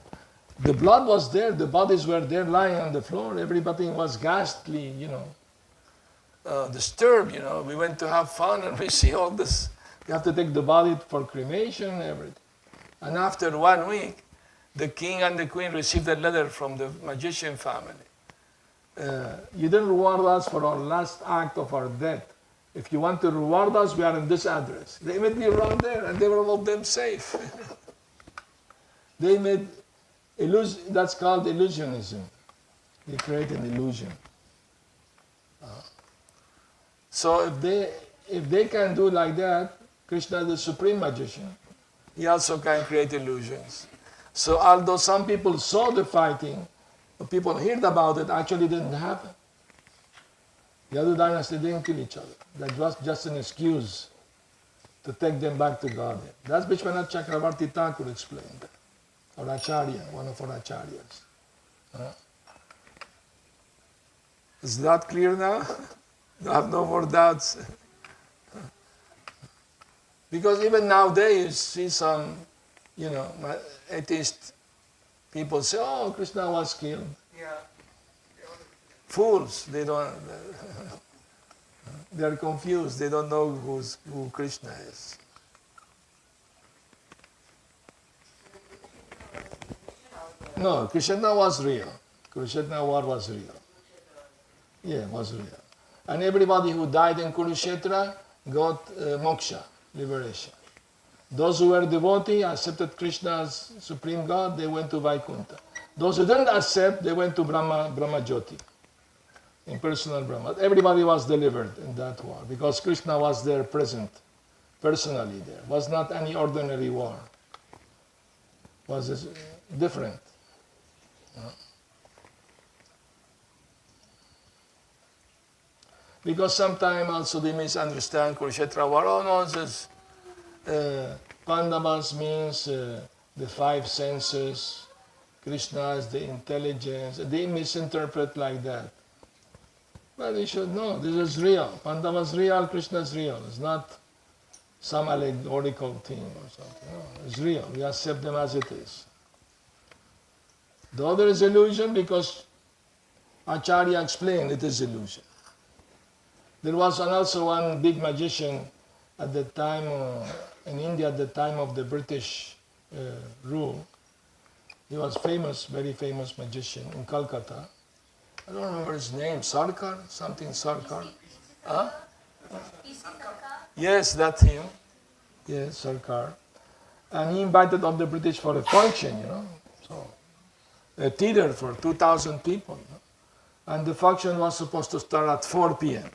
The blood was there, the bodies were there lying on the floor, everybody was ghastly, disturbed, you know. We went to have fun and we see all this. We have to take the body for cremation and everything. And after 1 week, the king and the queen received a letter from the magician family. You didn't reward us for our last act of our death. If you want to reward us, we are in this address. They made me run there, and they were all of them safe. They made illusion. That's called illusionism. They create an illusion. So if they can do like that, Krishna is the supreme magician. He also can create illusions. So although some people saw the fighting, people heard about it, actually didn't happen. The other dynasty didn't kill each other. That was just an excuse to take them back to Godhead. That's Vishwanath Chakravarti Thakur explained that. Or Acharya, one of our Acharyas. Is that clear now? You have no more doubts? Because even nowadays, you see some, atheist people say, oh, Krishna was killed. Yeah. Fools, they're confused, they don't know who Krishna is. No, Krishna was real. Krishna war was real. Yeah, was real. And everybody who died in Kurukshetra got moksha, liberation. Those who were devotee, accepted Krishna as supreme God, they went to Vaikuntha. Those who didn't accept, they went to Brahma Jyoti, impersonal Brahma. Everybody was delivered in that war because Krishna was there present, personally there. It was not any ordinary war. It was different. Because sometimes also they misunderstand Kurukshetra war. Oh no, this Pandavas means the five senses. Krishna is the intelligence. They misinterpret like that. But we should know this is real. Pandavas real, Krishna is real. It's not some allegorical thing or something. No, it's real. We accept them as it is. The other is illusion because Acharya explained it is illusion. There was also one big magician at the time in India, at the time of the British rule. He was famous, very famous magician in Calcutta. I don't remember his name, Sarkar, something Sarkar. Huh? Yes, that's him. Yes, Sarkar. And he invited all the British for a function, So a theater for 2,000 people. And the function was supposed to start at 4 p.m.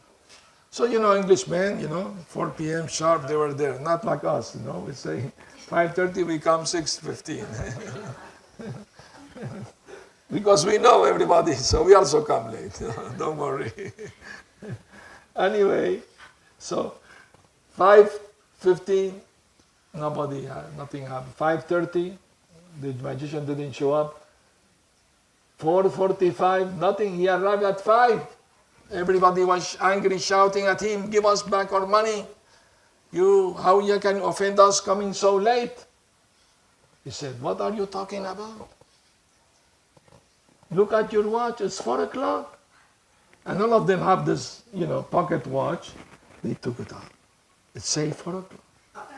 So, Englishmen, 4 p.m. sharp, they were there. Not like us, we say 5:30, we come 6:15. Because we know everybody, so we also come late. Don't worry. Anyway, so 5:15, nothing happened. 5:30, the magician didn't show up. 4:45, nothing. He arrived at 5. Everybody was angry, shouting at him, give us back our money. How you can offend us coming so late? He said, what are you talking about? Look at your watch, it's 4 o'clock. And all of them have this, pocket watch. They took it out. It said 4 o'clock.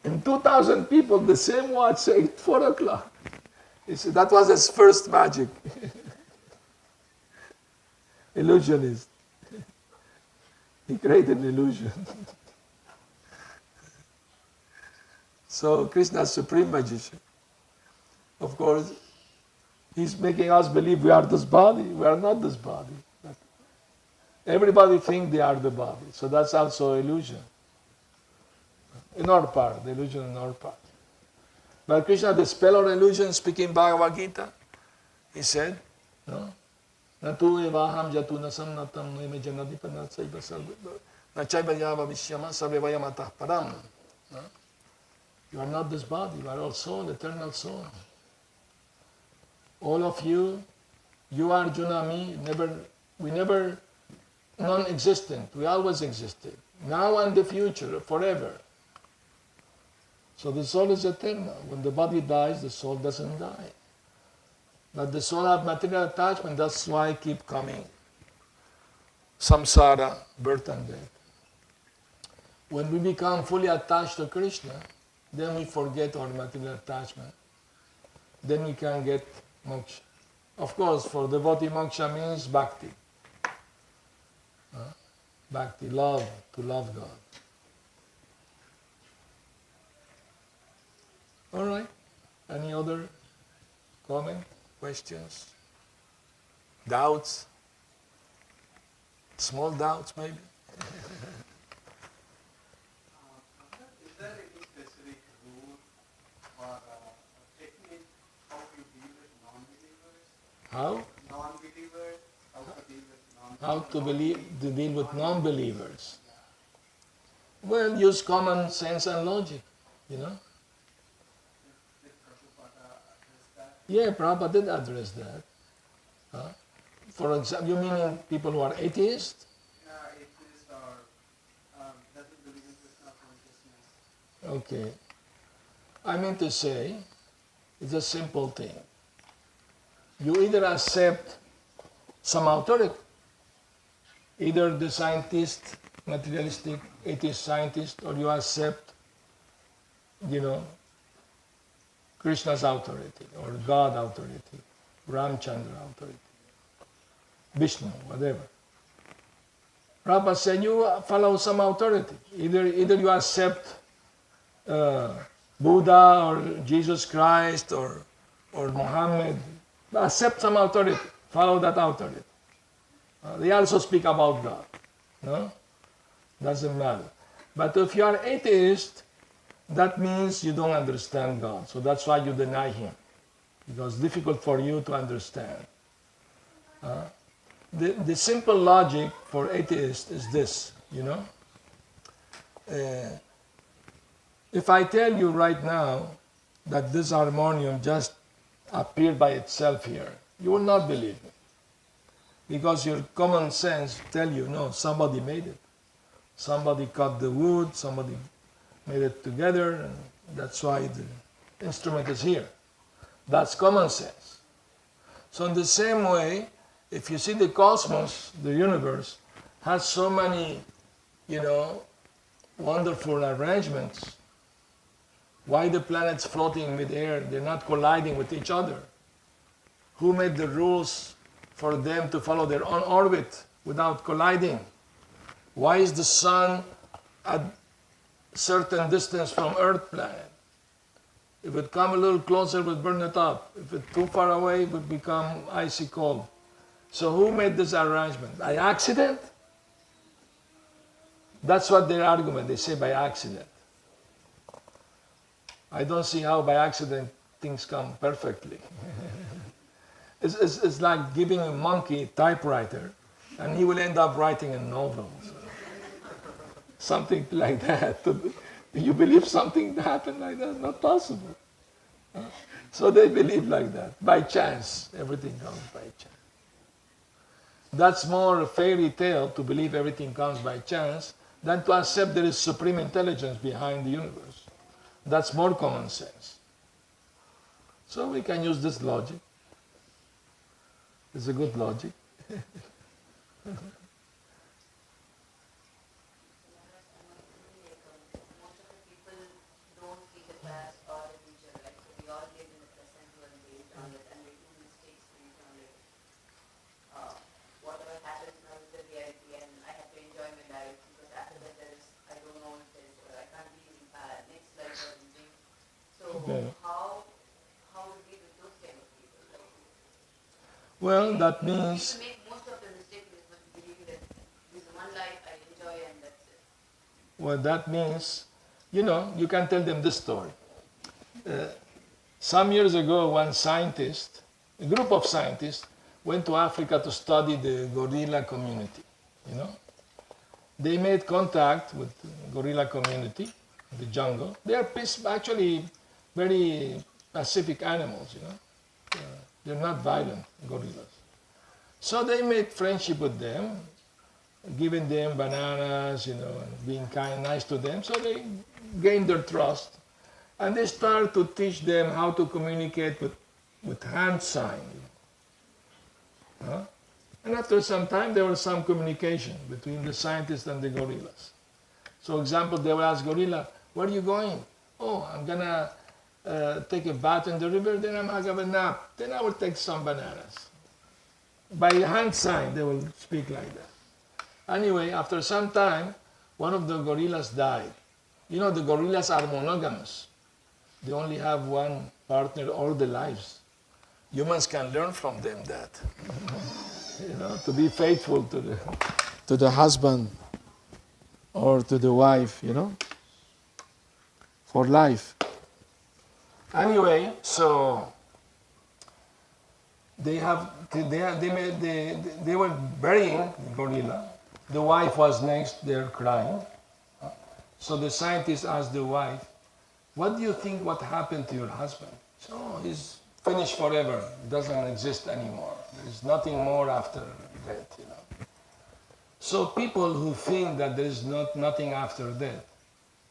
And 2,000 people, the same watch said 4 o'clock. He said, that was his first magic. Illusionist. He created an illusion. So Krishna is supreme magician. Of course, he's making us believe we are this body. We are not this body. But everybody thinks they are the body. So that's also illusion. In our part, the illusion in our part. But Krishna dispelled our illusion, speaking Bhagavad Gita. He said, Natu evaham jatu nasam natam noime janadipa natsaiva nachaiva yava vishyama sarvevayamata param. You are not this body, you are all soul, eternal soul. All of you are Arjuna, me, we never non-existent, we always existed. Now and the future, forever. So the soul is eternal. When the body dies, the soul doesn't die. But the soul have material attachment, that's why I keep coming. samsara, birth and death. When we become fully attached to Krishna, then we forget our material attachment. Then we can get moksha. Of course, for devotee, moksha means bhakti. Bhakti, love, to love God. All right. Any other comment, questions, doubts? Small doubts, maybe? Is there any specific rule or technique how to deal with non-believers? How? Non-believers, how to deal with non-believers? How to deal with non-believers? Well, use common sense and logic, you know? Did Prabhupada address that? Yeah, Prabhupada did address that. Huh? For example, you mean people who are atheists? Atheist or doesn't believe in Krishna consciousness. Okay. I mean to say, it's a simple thing. You either accept some authority, either the scientist, materialistic atheist scientist, or you accept, Krishna's authority, or God authority, Ramchandra authority, Vishnu, whatever. Prabhupada said you follow some authority. Either you accept Buddha or Jesus Christ or Muhammad. Accept some authority. Follow that authority. They also speak about God. No? Doesn't matter. But if you are atheist, that means you don't understand God. So that's why you deny Him. Because it's difficult for you to understand. The simple logic for atheists is this, if I tell you right now that this harmonium just appeared by itself here, you will not believe me. Because your common sense tell you, no, somebody made it. Somebody cut the wood, somebody made it together, and that's why the instrument is here. That's common sense. So in the same way, if you see the cosmos, the universe, has so many, wonderful arrangements. Why the planets floating in mid-air? They're not colliding with each other. Who made the rules for them to follow their own orbit without colliding? Why is the sun at certain distance from Earth planet? If it come a little closer, it would burn it up. If it's too far away, it would become icy cold. So who made this arrangement? By accident? That's what their argument. They say by accident. I don't see how by accident things come perfectly. It's like giving a monkey a typewriter and he will end up writing a novel. Something like that. Do you believe something happened like that? Not possible. So they believe like that. By chance. Everything comes by chance. That's more a fairy tale to believe everything comes by chance than to accept there is supreme intelligence behind the universe. That's more common sense. So we can use this logic. It's a good logic. Well, that means... make most of the mistakes with believing that this is one life I enjoy and that's it. Well, that means, you can tell them this story. Some years ago, one scientist, a group of scientists, went to Africa to study the gorilla community, They made contact with the gorilla community in the jungle. They are actually very pacific animals, They're not violent, gorillas. So they made friendship with them, giving them bananas, and being kind, nice to them. So they gained their trust. And they started to teach them how to communicate with hand sign. And after some time, there was some communication between the scientists and the gorillas. So, example, they will ask gorilla, "Where are you going?" "Oh, I'm gonna take a bath in the river, then I'm gonna have a nap, then I will take some bananas." By hand sign, they will speak like that. Anyway, after some time, one of the gorillas died. You know, the gorillas are monogamous. They only have one partner all their lives. Humans can learn from them that. You know, to be faithful to the husband or to the wife, you know, for life. Anyway, so they were burying the gorilla. The wife was next there crying. So the scientist asked the wife, "What do you think what happened to your husband?" So, "Oh, he's finished forever, doesn't exist anymore. There's nothing more after death, you know." So people who think that there is nothing after death,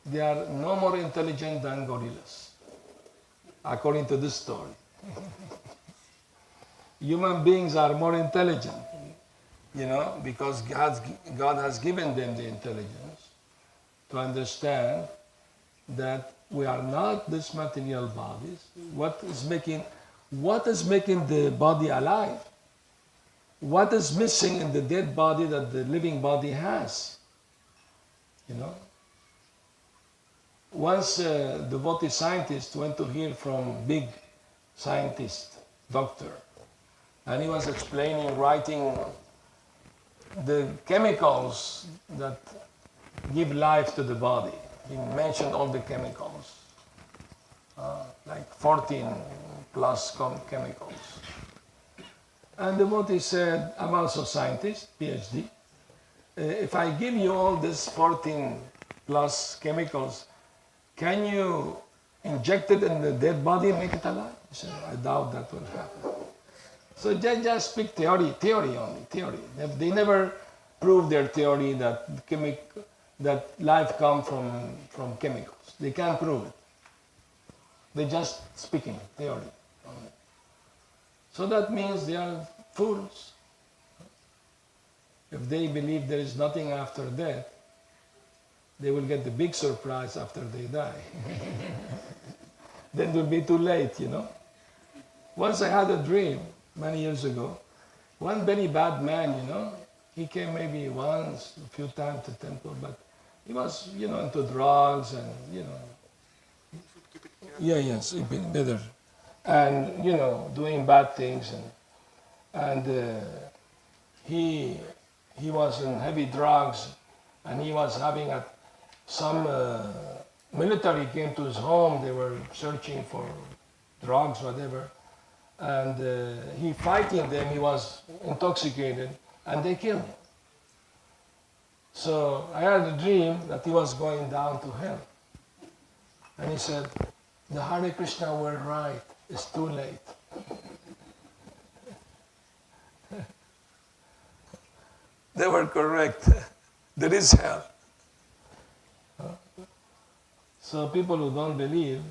they are no more intelligent than gorillas, according to this story. Human beings are more intelligent, you know, because God has given them the intelligence to understand that we are not these material bodies. What is making the body alive? What is missing in the dead body that the living body has? You know? Once a devotee scientist went to hear from big scientist, doctor, and he was explaining, writing the chemicals that give life to the body. He mentioned all the chemicals, like 14 plus chemicals. And the devotee said, "I'm also a scientist, PhD. If I give you all these 14 plus chemicals, can you inject it in the dead body and make it alive?" He said, "I doubt that will happen." So they just speak theory only, theory. They never prove their theory that life comes from chemicals. They can't prove it. They're just speaking theory only. So that means they are fools. If they believe there is nothing after death, they will get the big surprise after they die. Then it will be too late, you know. Once I had a dream, many years ago, one very bad man, you know, he came maybe once, a few times to temple, but he was, you know, into drugs and, you know. Yes, it been better. And, you know, doing bad things. And he was in heavy drugs, and he was having some military came to his home. They were searching for drugs, whatever. And he fighting them, he was intoxicated, and they killed him. So I had a dream that he was going down to hell. And he said, "The Hare Krishna were right, it's too late." They were correct. There is hell. So people who don't believe,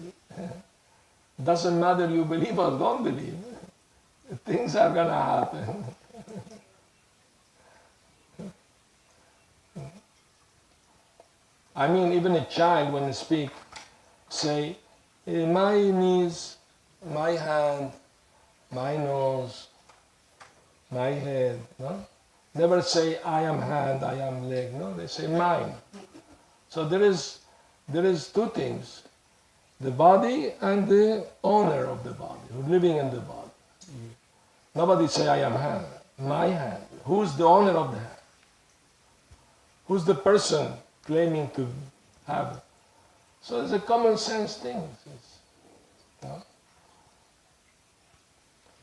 doesn't matter you believe or don't believe, things are going to happen. I mean, even a child, when they speak, say, "My knees, my hand, my nose, my head." No? Never say, "I am hand, I am leg." No, they say mine. So there is two things: the body and the owner of the body, who's living in the body. Nobody say, "I am hand, my hand." Who's the owner of the hand? Who's the person claiming to have it? So it's a common sense thing. No?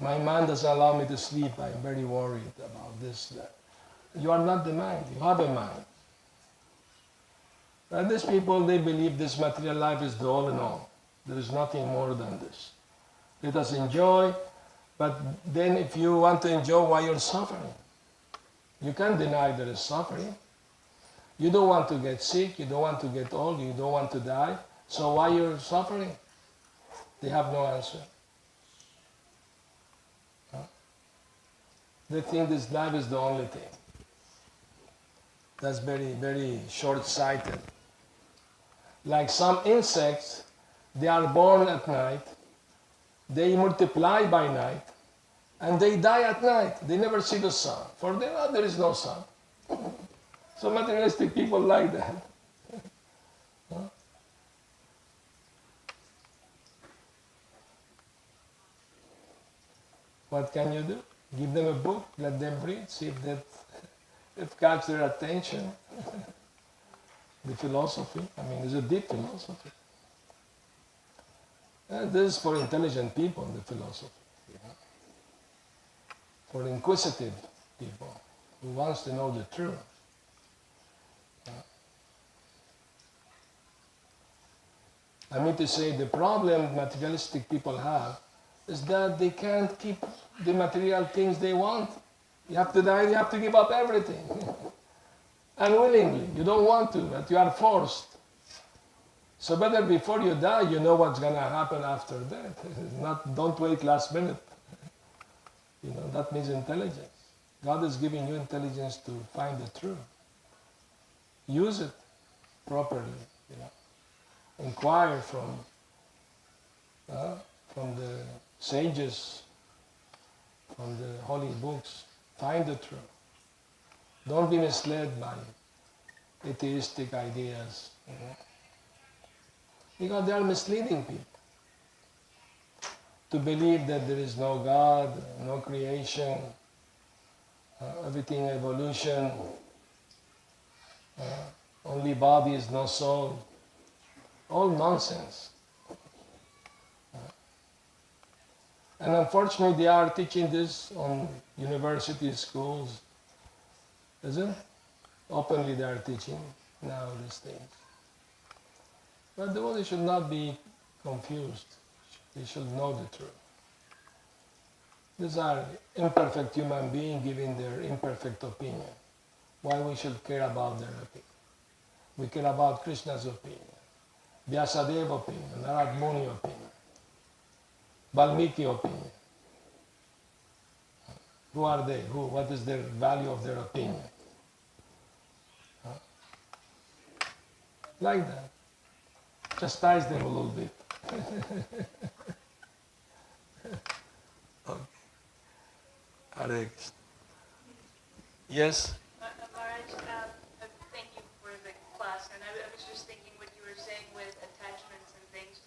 My mind doesn't allow me to sleep. I'm very worried about this, that. You are not the mind. You have a mind. And these people, they believe this material life is the all in all. There is nothing more than this. Let us enjoy, but then if you want to enjoy, why you're suffering? You can't deny there is suffering. You don't want to get sick, you don't want to get old, you don't want to die, so why you're suffering? They have no answer. They think this life is the only thing. That's very, very short-sighted. Like some insects, they are born at night, they multiply by night, and they die at night. They never see the sun. For them, there is no sun. So materialistic people like that. What can you do? Give them a book, let them read, see if that catch their attention. The philosophy, I mean, it's a deep philosophy. And this is for intelligent people, the philosophy. For inquisitive people who wants to know the truth. I mean to say, the problem materialistic people have is that they can't keep the material things they want. You have to die, you have to give up everything. Unwillingly, you don't want to, but you are forced. So better before you die, you know what's going to happen after that. Don't wait last minute. You know, that means intelligence. God is giving you intelligence to find the truth. Use it properly. You know, inquire from the sages, from the holy books. Find the truth. Don't be misled by atheistic ideas. You know? Because they are misleading people. To believe that there is no God, no creation, everything evolution, only bodies, no soul. All nonsense. And unfortunately, they are teaching this on university schools, isn't it? Openly they are teaching now these things. But the devotees should not be confused. They should know the truth. These are imperfect human beings giving their imperfect opinion. Why we should care about their opinion? We care about Krishna's opinion, Vyasadeva opinion, Narad Muni opinion, Valmiki opinion. Who are they? What is their value of their opinion? Like that. Chastise them a little bit. Okay. Hare Krishna. Yes? Maharaj, thank you for the class. And I was just thinking what you were saying with attachments and things,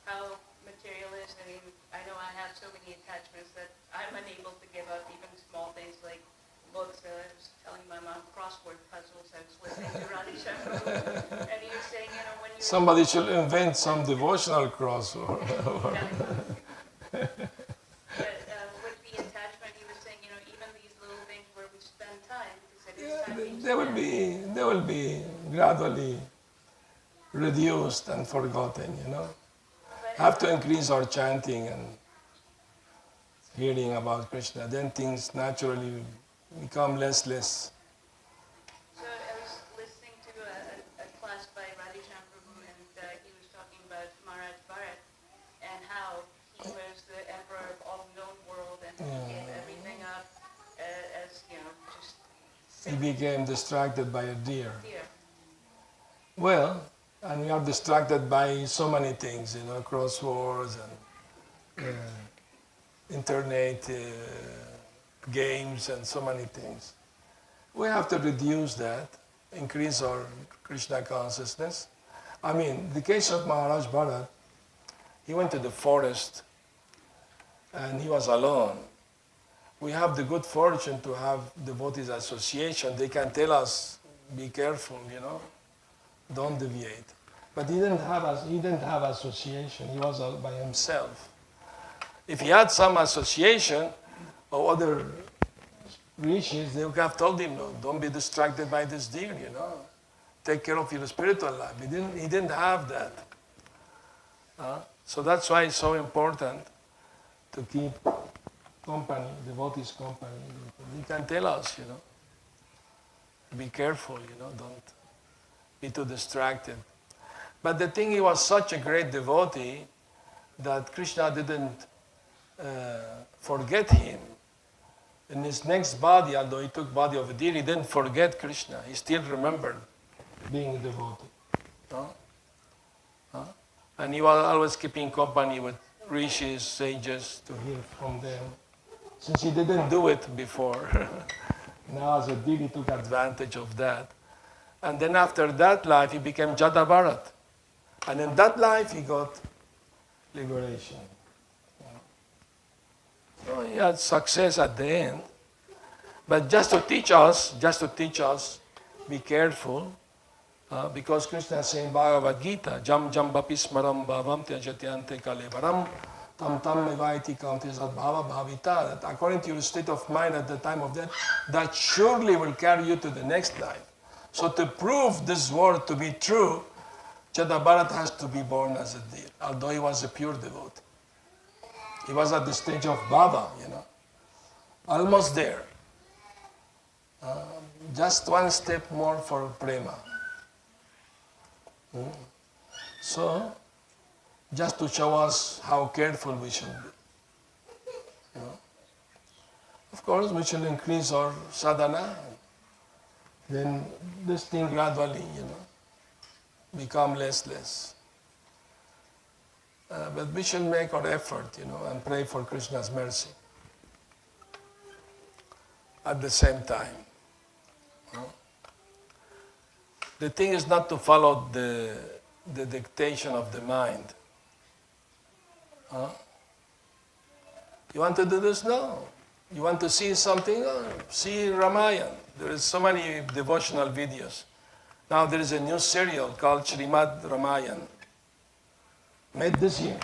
how materialist. I mean, I know I have so many attachments that I'm unable to give up even small things like books. I was telling my mom crossword puzzles. I was listening to Radhi Shankar, and he was saying, you know, when you Somebody should invent some devotional crossword. With the attachment, he was saying, you know, even these little things where we spend time, because it is time we They will be gradually reduced and forgotten, you know. Have to increase our chanting and hearing about Krishna, then things naturally become less. So I was listening to a class by Radhi Shankar, and he was talking about Maharaj Bharat and how he was the emperor of all known world and he gave everything up as, you know, just He became distracted by a deer. dear. Well, and we are distracted by so many things, you know, crosswords and internet games and so many things. We have to reduce that, increase our Krishna consciousness. I mean, the case of Maharaj Bharat, he went to the forest and he was alone. We have the good fortune to have devotees association. They can tell us, be careful, you know, don't deviate. But he didn't have association. He was by himself. If he had some association or other rishis, they would have told him, no, don't be distracted by this deer, you know. Take care of your spiritual life. He didn't have that. So that's why it's so important to keep company, devotees company. He can tell us, you know, be careful, you know, don't be too distracted. But the thing, he was such a great devotee that Krishna didn't forget him. In his next body, although he took body of a deer, he didn't forget Krishna. He still remembered being a devotee. No? Huh? And he was always keeping company with rishis, sages, to hear from them. Since he didn't do it before, now as a deer he took advantage of that. And then after that life, he became Jada Bharat. And in that life, he got liberation. So he had success at the end. But just to teach us, be careful, because Krishna is saying Bhagavad Gita, Jam Bapi Smaram Bhavam Tyajatyante Kalevaram Tam Tam Mevaiti Kaunti Sadbhava Bhavita. That according to your state of mind at the time of death, that surely will carry you to the next life. So to prove this word to be true, Jada Bharat has to be born as a deer, although he was a pure devotee. He was at the stage of Baba, almost there. Just one step more for prema. So, just to show us how careful we should be. Of course, we should increase our sadhana. Then this thing gradually, become less. But we should make our effort, and pray for Krishna's mercy at the same time. The thing is not to follow the dictation of the mind. You want to do this? No. You want to see something? No. See Ramayana. There is so many devotional videos. Now there is a new serial called Srimad Ramayana, made this year.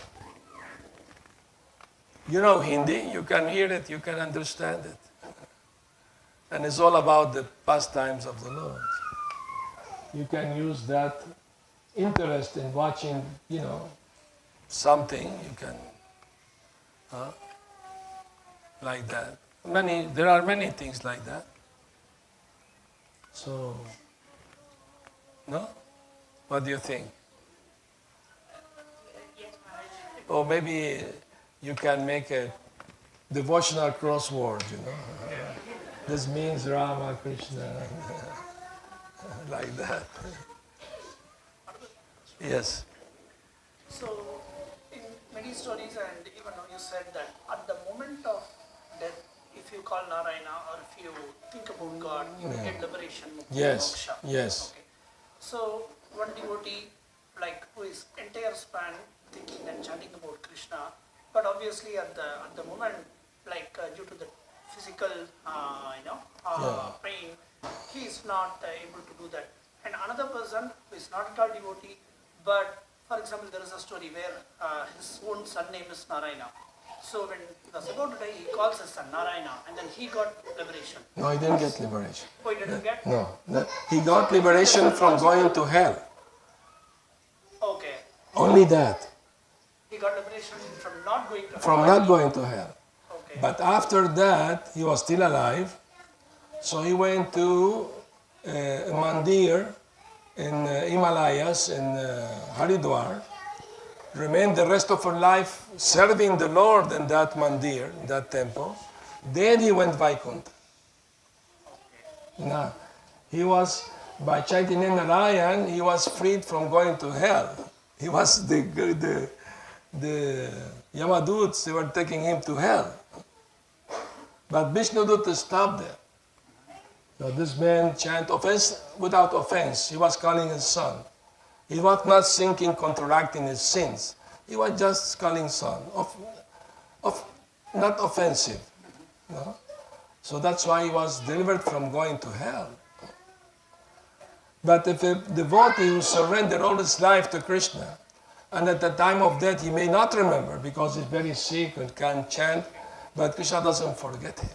You know Hindi, you can hear it, you can understand it. And it's all about the pastimes of the Lord. You can use that interest in watching, something, you can, like that. There are many things like that. So, no? What do you think? Yes, Maharaj. Or maybe you can make a devotional crossword, This means Rama, Krishna, like that. Yes. So, in many stories, and even now you said that at the moment of death, if you call Narayana or if you think about God, you will get liberation. Yes. Moksha. Yes. Okay. So, one devotee, who is entire span thinking and chanting about Krishna, but obviously at the moment, due to the physical, pain, he is not able to do that. And another person who is not at all devotee, but for example, there is a story where his own son name is Narayana. So when he was about to die, he calls his son Narayana, and then he got liberation. No, he didn't get liberation. Oh, he didn't get? No. He got liberation from going to hell. Okay. Only that. He got liberation from not going to hell. From not going to hell. Okay. But after that, he was still alive. So he went to a mandir in Himalayas, in Haridwar, remained the rest of her life serving the Lord in that mandir, in that temple. Then he went Vaikuntha. Now, he was, by chanting Narayan, he was freed from going to hell. He was the Yamaduts, they were taking him to hell. But Vishnudutta stopped there. So this man chant offense without offense. He was calling his son. He was not sinking, contracting his sins. He was just calling son, not offensive. No? So that's why he was delivered from going to hell. But if a devotee who surrendered all his life to Krishna, and at the time of death he may not remember because he's very sick and can't chant, but Krishna doesn't forget him.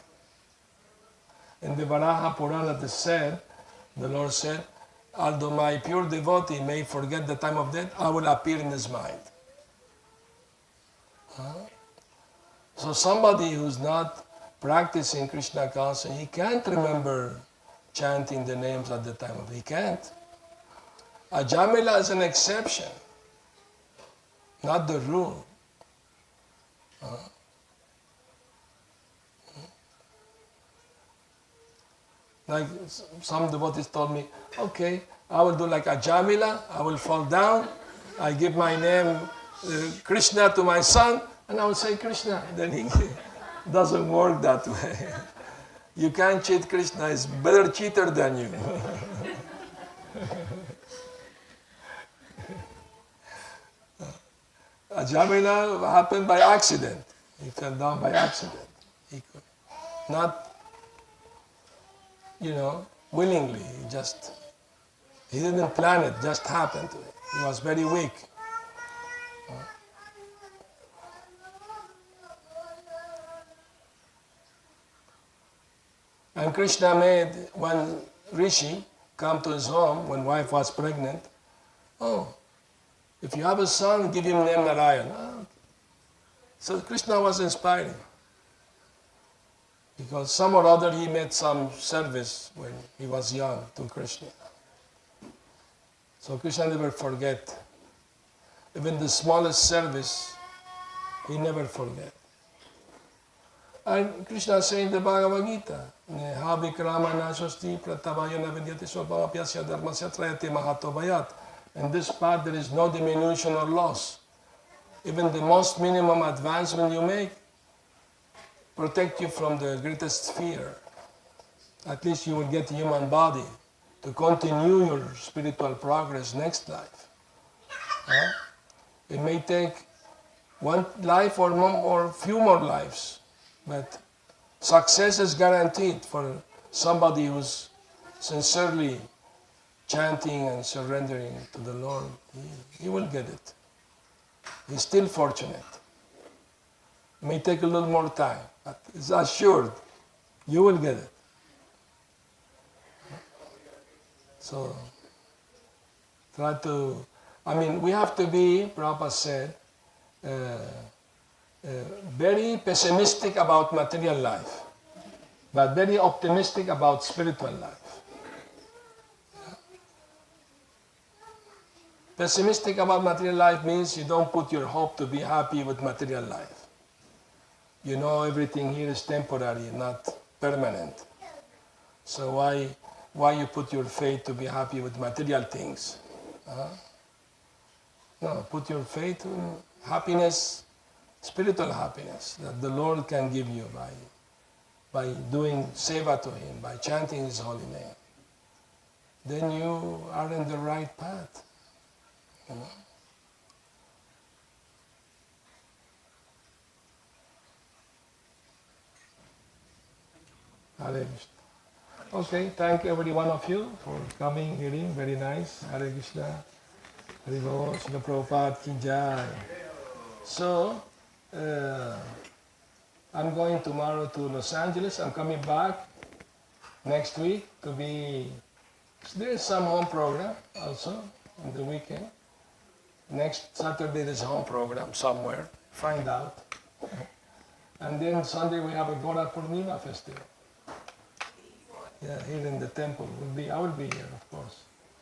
In the Varaha Purana it is said, the Lord said, although my pure devotee may forget the time of death, I will appear in his mind. So somebody who's not practicing Krishna consciousness, he can't remember chanting the names at the time of death. He can't. Ajamila is an exception, not the rule. Like some devotees told me, okay, I will do like a Jamila, I will fall down, I give my name Krishna to my son, and I will say Krishna. Then he doesn't work that way. You can't cheat Krishna, he's better cheater than you. A Jamila happened by accident. He fell down by accident. He could not, willingly. He didn't plan it, just happened to him. He was very weak. And Krishna made one rishi come to his home when wife was pregnant. Oh, if you have a son, give him name Narayan. So Krishna was inspiring. Because some or other he made some service when he was young to Krishna. So Krishna never forget. Even the smallest service, he never forget. And Krishna saying in the Bhagavad Gita, in this path there is no diminution or loss. Even the most minimum advancement you make protect you from the greatest fear. At least you will get a human body to continue your spiritual progress next life. It may take one life or few more lives, but success is guaranteed for somebody who's sincerely chanting and surrendering to the Lord. He will get it. He's still fortunate. It may take a little more time, but it's assured you will get it. So, we have to be, Prabhupada said, very pessimistic about material life, but very optimistic about spiritual life. Pessimistic about material life means you don't put your hope to be happy with material life. You know everything here is temporary, not permanent. So why you put your faith to be happy with material things? No, put your faith in happiness, spiritual happiness that the Lord can give you by doing seva to Him, by chanting His holy name. Then you are in the right path. Hare Krishna. Okay, thank every one of you for coming, hearing. Very nice. Hare Krishna. Hare Bol, Srila Prabhupada ki jai. So, I'm going tomorrow to Los Angeles. I'm coming back next week to be. There is some home program also on the weekend. Next Saturday there's a home program somewhere. Find out. And then Sunday we have a Gora Purnima festival. Yeah, here in the temple. I will be here, of course.